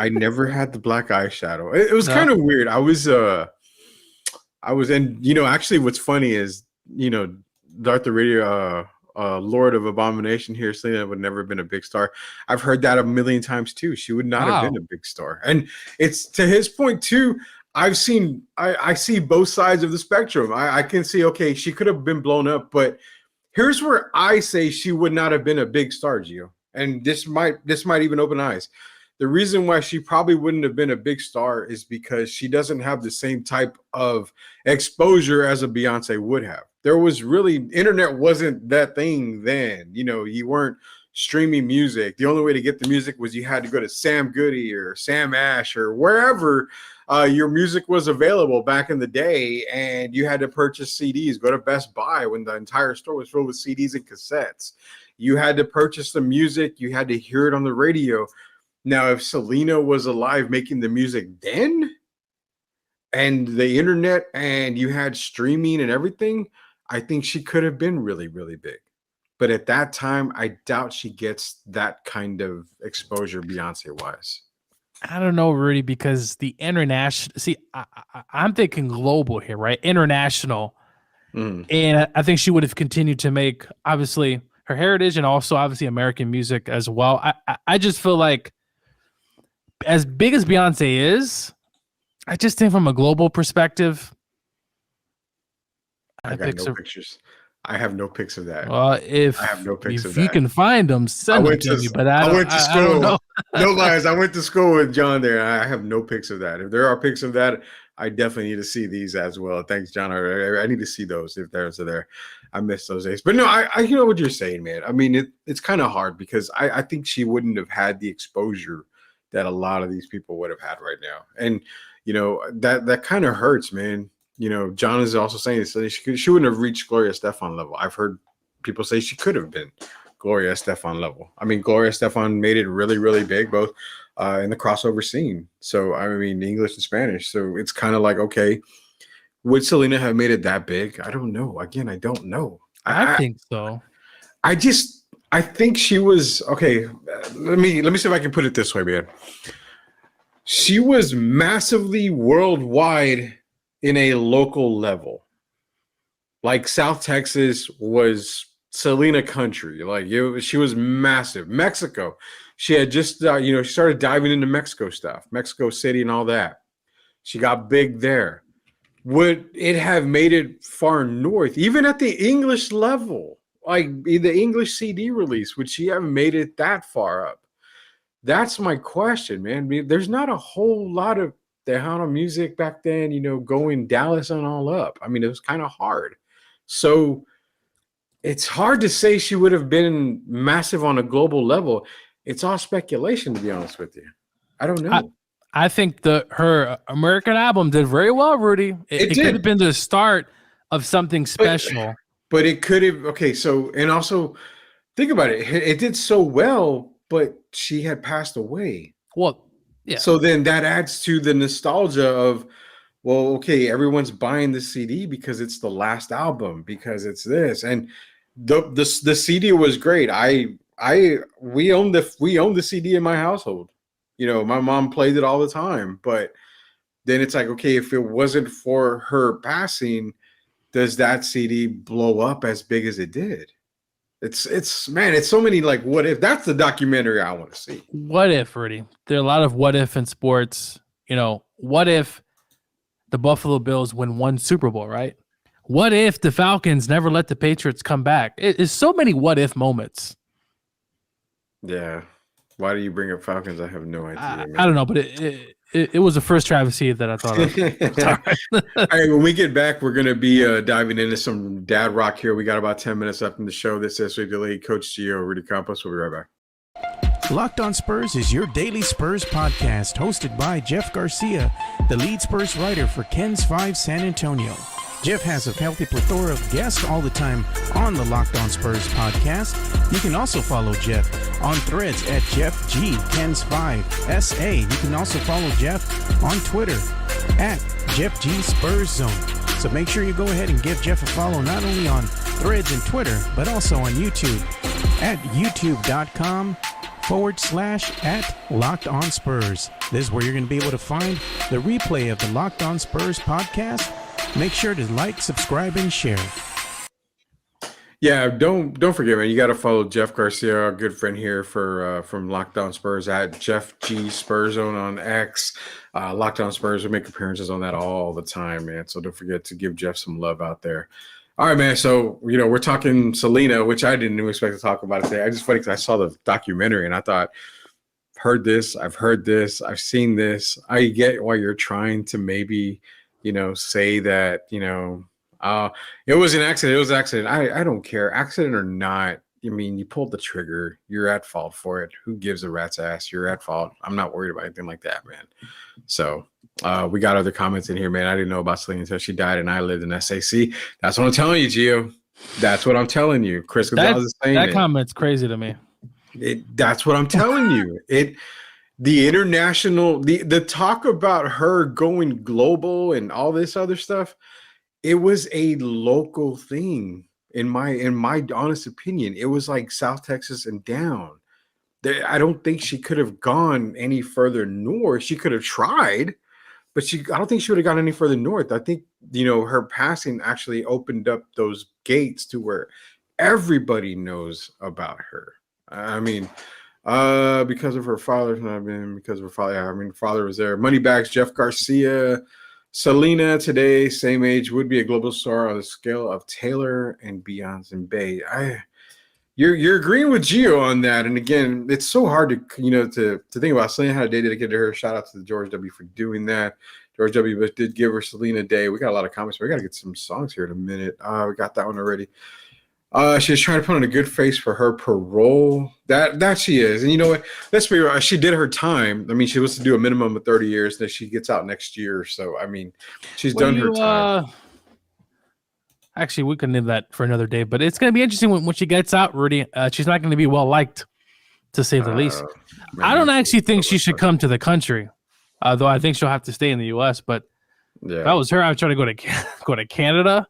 I never had the black eyeshadow. It was kind of weird. I was and actually, what's funny is Darth Radio. Lord of Abomination here, Selena would never have been a big star. I've heard that a million times too. She would not have been a big star. And it's to his point too. I see both sides of the spectrum. I can see, okay, she could have been blown up, but here's where I say she would not have been a big star, Gio. And this might even open eyes. The reason why she probably wouldn't have been a big star is because she doesn't have the same type of exposure as a Beyonce would have. There was really, internet wasn't that thing then. You weren't streaming music. The only way to get the music was you had to go to Sam Goody or Sam Ash or wherever your music was available back in the day, and you had to purchase CDs, go to Best Buy when the entire store was filled with CDs and cassettes. You had to purchase the music. You had to hear it on the radio. Now, if Selena was alive making the music then and the internet and you had streaming and everything, I think she could have been really, really big. But at that time, I doubt she gets that kind of exposure Beyonce-wise. I don't know, Rudy, because the international – see, I'm thinking global here, right? International. And I think she would have continued to make, obviously, her heritage and also obviously American music as well. I just feel like as big as Beyonce is, I just think from a global perspective, I got no pictures. I have no pics of that. If I have no pics of you that. can find them, send them to me. But I went to school. I don't know. No lies. I went to school with John there. I have no pics of that. If there are pics of that, I definitely need to see these as well. Thanks, John. I need to see those if there's there. I miss those days. But no, I you know what you're saying, man. I mean, it's kind of hard because I think she wouldn't have had the exposure that a lot of these people would have had right now. And, you know, that kind of hurts, man. You know, John is also saying this, so she wouldn't have reached Gloria Estefan level. I've heard people say she could have been Gloria Estefan level. I mean, Gloria Estefan made it really, really big, both in the crossover scene. So, I mean, English and Spanish. So it's kind of like, okay, would Selena have made it that big? I don't know. Again, I don't know. I think so. I think she was, okay, let me see if I can put it this way, man. She was massively worldwide in a local level. Like South Texas was Selena country. Like she was massive. Mexico, she had just she started diving into Mexico stuff, Mexico City and all that. She got big there. Would it have made it far north, even at the English level, like the English CD release? Would she have made it that far up? That's my question, man. I mean, there's not a whole lot of Tejano music back then, you know, going Dallas and all up. I mean, it was kind of hard. So it's hard to say she would have been massive on a global level. It's all speculation, to be honest with you. I don't know. I think her American album did very well, Rudy. It could have been the start of something special. But it could have, okay, so, and also, think about it. It did so well, but she had passed away. Well, yeah. So then that adds to the nostalgia of, well, okay, everyone's buying the CD because it's the last album, because it's this. And the CD was great. We owned the CD in my household. You know, my mom played it all the time. But then it's like, okay, if it wasn't for her passing, does that CD blow up as big as it did? It's man, it's so many like what if. That's the documentary I want to see. What if, Rudy? There are a lot of what if in sports. You know, what if the Buffalo Bills win one Super Bowl, right? What if the Falcons never let the Patriots come back? It's so many what if moments. Yeah. Why do you bring up Falcons? I have no idea. I don't know, but it was the first travesty that I thought of. All right, when we get back, we're going to be diving into some dad rock here. We got about 10 minutes left in the show. This is Sweep the League. Coach Gio, Rudy Campos. We'll be right back. Locked on Spurs is your daily Spurs podcast, hosted by Jeff Garcia, the lead Spurs writer for Ken's 5 San Antonio. Jeff has a healthy plethora of guests all the time on the Locked On Spurs podcast. You can also follow Jeff on threads at Jeff G. Ken's 5 SA. You can also follow Jeff on Twitter at Jeff G. Spurs Zone. So make sure you go ahead and give Jeff a follow not only on threads and Twitter, but also on YouTube at youtube.com/@Locked On Spurs. This is where you're going to be able to find the replay of the Locked On Spurs podcast. Make sure to like, subscribe, and share. Yeah, don't forget, man. You got to follow Jeff Garcia, our good friend here from Locked On Spurs at Jeff G Spurs Zone on X. Locked On Spurs, we make appearances on that all the time, man. So don't forget to give Jeff some love out there. All right, man. So we're talking Selena, which I didn't even expect to talk about it today. I just funny because I saw the documentary and I thought, I've heard this, I've seen this. I get why you're trying to maybe say that, it was an accident. It was an accident. I don't care. Accident or not. I mean, you pulled the trigger. You're at fault for it. Who gives a rat's ass? You're at fault. I'm not worried about anything like that, man. So we got other comments in here, man. I didn't know about Selena until she died and I lived in SAC. That's what I'm telling you, Gio. That's what I'm telling you. Chris Gonzalez is saying that comment's crazy to me. That's what I'm telling you. The international, the talk about her going global and all this other stuff, it was a local thing in my honest opinion. It was like South Texas and down. I don't think she could have gone any further north. She could have tried, but I don't think she would have gone any further north. I think, her passing actually opened up those gates to where everybody knows about her. I mean, because of her father's not been because of her father. I mean, father was there. Moneybags, Jeff Garcia, Selena today, same age, would be a global star on the scale of Taylor and Beyonce and Bay. You're agreeing with Gio on that, and again, it's so hard to think about. Selena had a day dedicated to her. Shout out to George W for doing that. George W. Bush did give her Selena Day. We got a lot of comments, but we got to get some songs here in a minute. We got that one already. She's trying to put on a good face for her parole. That she is. And you know what? Let's be real. She did her time. I mean, she was to do a minimum of 30 years. Then she gets out next year. So, I mean, she's done her time. Actually, we can leave that for another day. But it's going to be interesting when she gets out, Rudy. She's not going to be well-liked, to say the least. I don't actually think she should come to the country, though I think she'll have to stay in the U.S. But if that was her, I would try to go to Canada,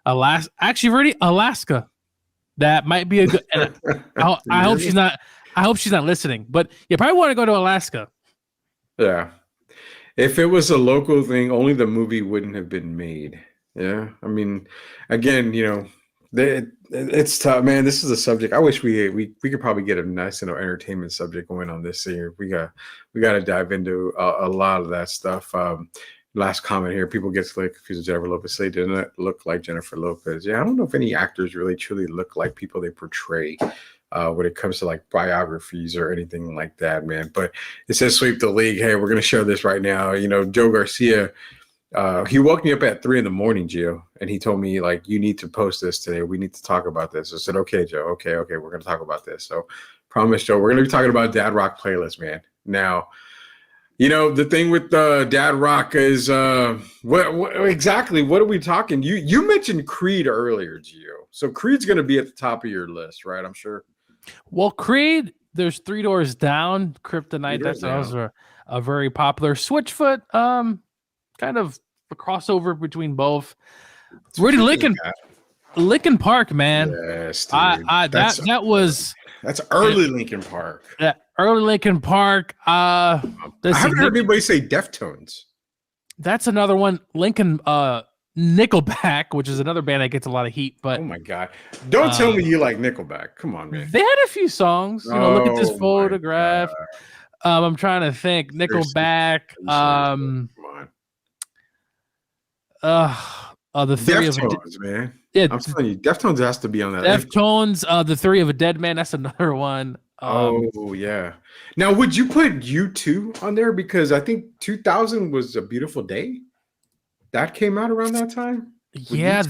Alaska. Actually, Rudy, Alaska. That might be a good. I hope she's not. I hope she's not listening. But you probably want to go to Alaska. Yeah, if it was a local thing, only the movie wouldn't have been made. Yeah, I mean, again, it's tough, man. This is a subject. I wish we could probably get a nice entertainment subject going on this year. We got to dive into a lot of that stuff. Last comment here. People get confused with Jennifer Lopez. They didn't look like Jennifer Lopez. Yeah, I don't know if any actors really truly look like people they portray when it comes to like biographies or anything like that, man. But it says sweep the league. Hey, we're going to share this right now. Joe Garcia, he woke me up at 3 a.m, Gio, and he told me, like, you need to post this today. We need to talk about this. I said, okay, Joe. Okay. We're going to talk about this. So promise, Joe, we're going to be talking about Dad Rock playlist, man. Now, the thing with Dad Rock is what exactly? What are we talking? You mentioned Creed earlier, Gio. So Creed's going to be at the top of your list, right? I'm sure. Well, Creed, there's 3 Doors Down, Kryptonite. That's also a very popular. Switchfoot, kind of a crossover between both. Rudy Linkin Park, man. Yes, dude. That's early Linkin Park. Yeah, early Linkin Park. I haven't heard anybody say Deftones. That's another one. Nickelback, which is another band that gets a lot of heat. But oh my god, don't tell me you like Nickelback. Come on, man. They had a few songs. Look at this photograph. I'm trying to think. Nickelback. Come on. The Theory Deftones, man. Yeah, I'm telling you, Deftones has to be on that. Deftones, The Theory of a Dead Man. That's another one. Oh yeah. Now, would you put U2 on there? Because I think 2000 was a beautiful day. That came out around that time. Yeah,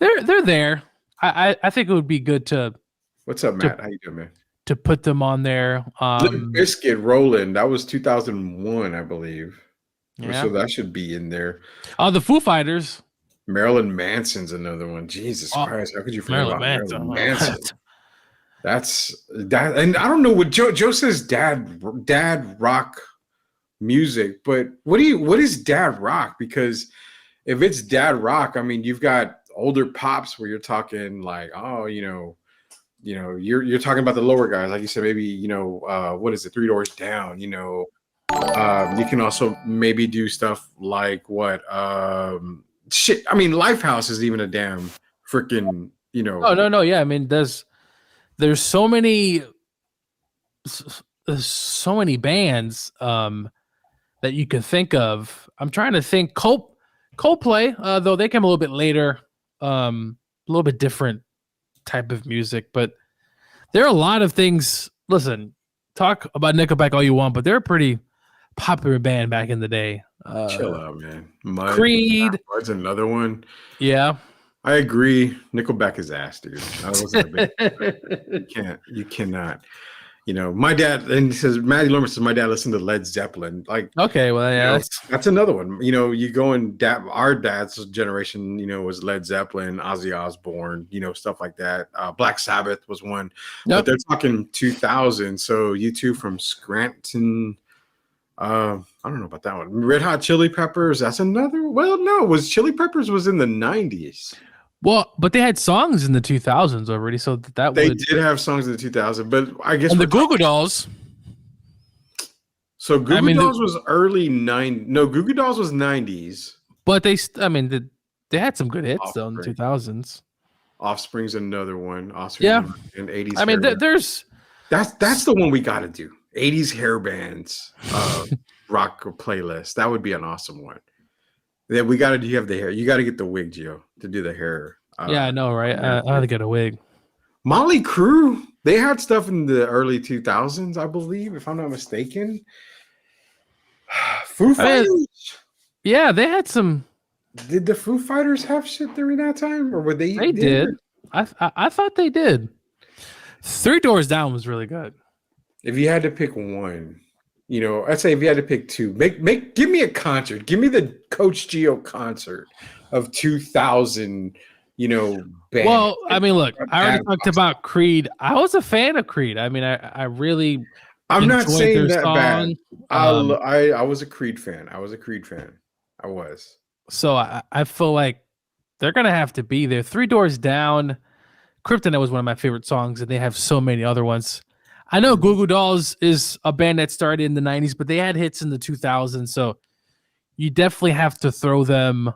they're there. I think it would be good to. What's up, Matt? How you doing, man? To put them on there. Limp Bizkit, Rollin'. That was 2001, I believe. Yeah. So that should be in there. The Foo Fighters. Marilyn Manson's another one. Jesus Christ, how could you forget about Marilyn Manson? That's that, and I don't know what Joe says. Dad rock music, but what is Dad rock? Because if it's Dad rock, I mean, you've got older pops where you're talking like, you're talking about the lower guys, like you said, maybe what is it, 3 Doors Down, you can also maybe do stuff like what shit. I mean, Lifehouse is even a damn freaking Oh no, yeah. I mean, there's so many bands that you can think of. I'm trying to think. Coldplay, though they came a little bit later, a little bit different type of music, but there are a lot of things. Listen, talk about Nickelback all you want, but they're a pretty popular band back in the day. Chill out, man. Creed. That's another one. Yeah. I agree. Nickelback is ass, dude. I wasn't a big You cannot. My dad, and he says, Matty Lerman says, my dad listened to Led Zeppelin. Like, okay, well, yeah, that's another one. You go and our dad's generation, was Led Zeppelin, Ozzy Osbourne, stuff like that. Black Sabbath was one. Yep. But they're talking 2000. So U2 from Scranton. I don't know about that one. Red Hot Chili Peppers. That's another. Well, no, Chili Peppers was in the 90s. Well, but they had songs in the 2000s already, so did have songs in the 2000s. But I guess the Goo Goo Dolls. So Goo Goo Dolls was early 90s. No, Goo Goo Dolls was 90s. But they had some good hits though in the 2000s. Offspring's another one. Yeah. And 80s. I mean, there's that's the one we got to do. 80s hair bands rock playlist. That would be an awesome one. Then we got to. You have the hair. You got to get the wig, Gio, to do the hair. Yeah, I know, right? I had to get a wig. Motley Crue. They had stuff in the early 2000s, I believe, if I'm not mistaken. Foo Fighters. Yeah, they had some. Did the Foo Fighters have shit during that time, or were they? They did. I thought they did. Three Doors Down was really good. If you had to pick one, I'd say if you had to pick two, give me a concert. Give me the Coach Gio concert of 2000. Band. Well, I mean, look, I already talked about Creed. I was a fan of Creed. I mean, I really. I'm not saying that song. bad. I was a Creed fan. I was. So I feel like they're gonna have to be there. Three Doors Down, Kryptonite was one of my favorite songs, and they have so many other ones. I know Goo Goo Dolls is a band that started in the 90s, but they had hits in the 2000s, so you definitely have to throw them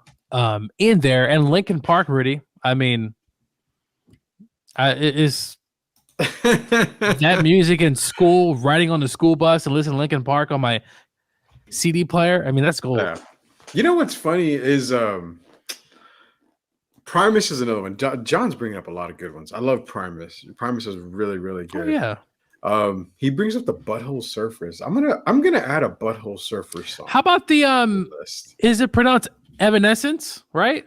in there. And Linkin Park, Rudy. I mean, it is that music in school, riding on the school bus and listening to Linkin Park on my CD player. I mean, that's gold. Yeah. You know what's funny is Primus is another one. John's bringing up a lot of good ones. I love Primus. Primus is really, really good. Oh, yeah. He brings up the Butthole Surfers. I'm gonna add a Butthole Surfers song. How about the list. Is it pronounced Evanescence, right?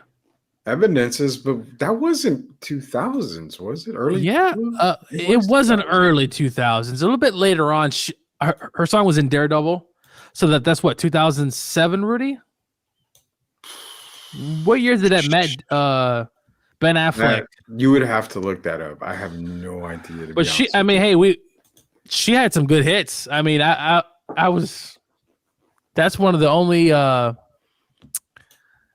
Evanescence, but that wasn't 2000s, was it? Early? Yeah, it wasn't early 2000s. A little bit later on, her song was in Daredevil, so that's what 2007, Rudy. What year did that met Ben Affleck? You would have to look that up. I have no idea. But she had some good hits. I mean, I was. That's one of the only.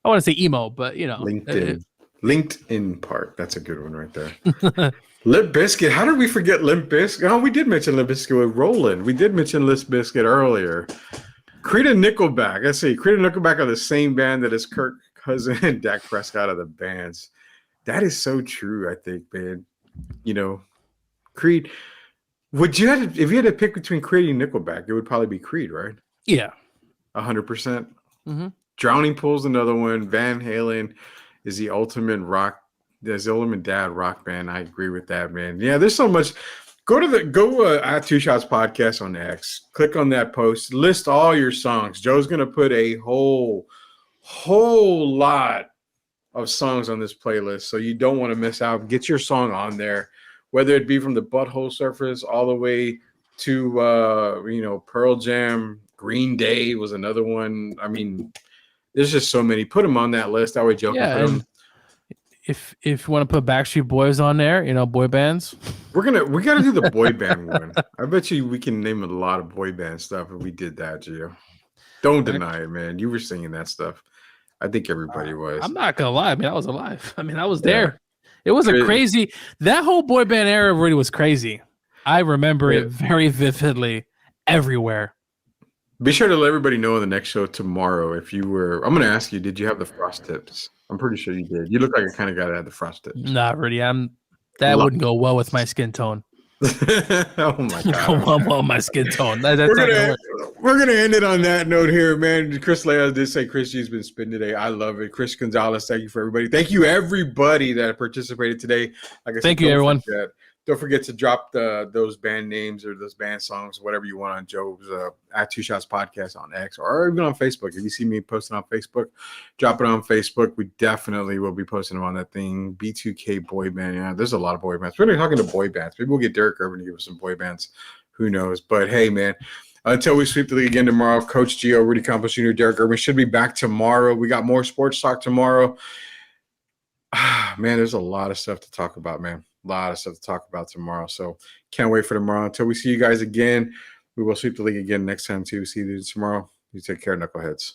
I want to say emo, but LinkedIn Park. That's a good one right there. Limp Bizkit. How did we forget Limp Bizkit? Oh, we did mention Limp Bizkit with Roland. We did mention Limp Bizkit earlier. Creed and Nickelback. Let's see. Creed and Nickelback are the same band that is Kirk Cousin and Dak Prescott of the bands. That is so true, I think, man. Creed. If you had to pick between Creed and Nickelback, it would probably be Creed, right? Yeah. 100%. Mm-hmm. Drowning Pool's another one. Van Halen is the ultimate rock. There's the ultimate dad rock band. I agree with that, man. Yeah, there's so much. Go at Two Shots Podcast on X. Click on that post. List all your songs. Joe's gonna put a whole lot of songs on this playlist, so you don't want to miss out. Get your song on there, whether it be from the Butthole Surfers all the way to Pearl Jam. Green Day was another one. I mean, there's just so many. Put them on that list. That way Joe can put them. If you want to put Backstreet Boys on there, boy bands. We gotta do the boy band one. I bet you we can name a lot of boy band stuff if we did that, Gio. Don't deny it, man. You were singing that stuff. I think everybody was. I'm not gonna lie. I mean, I was alive. I mean, I was there. It was a crazy. That whole boy band era really was crazy. I remember it very vividly everywhere. Be sure to let everybody know in the next show tomorrow if you were. I'm going to ask you, did you have the frost tips? I'm pretty sure you did. You look like a kind of guy that had the frost tips. Not really. That wouldn't go well with my skin tone. Oh my god! Go well with my skin tone. We're gonna end it on that note here, man. Chris Leah did say Chris G's been spinning today. I love it. Chris Gonzalez, thank you for everybody. Thank you everybody that participated today. Like I said, thank you everyone. Don't forget to drop those band names or those band songs, whatever you want, on Joe's at Two Shots Podcast on X or even on Facebook. If you see me posting on Facebook, drop it on Facebook. We definitely will be posting them on that thing. B2K boy band. Yeah, there's a lot of boy bands. We're talking to boy bands. Maybe we'll get Derek Irvin to give us some boy bands. Who knows? But hey, man, until we sweep the league again tomorrow, Coach Gio, Rudy Campos Jr., Derek Irvin should be back tomorrow. We got more sports talk tomorrow. Man, there's a lot of stuff to talk about, man. A lot of stuff to talk about tomorrow. So can't wait for tomorrow. Until we see you guys again, we will sweep the league again next time. See you tomorrow. You take care, knuckleheads.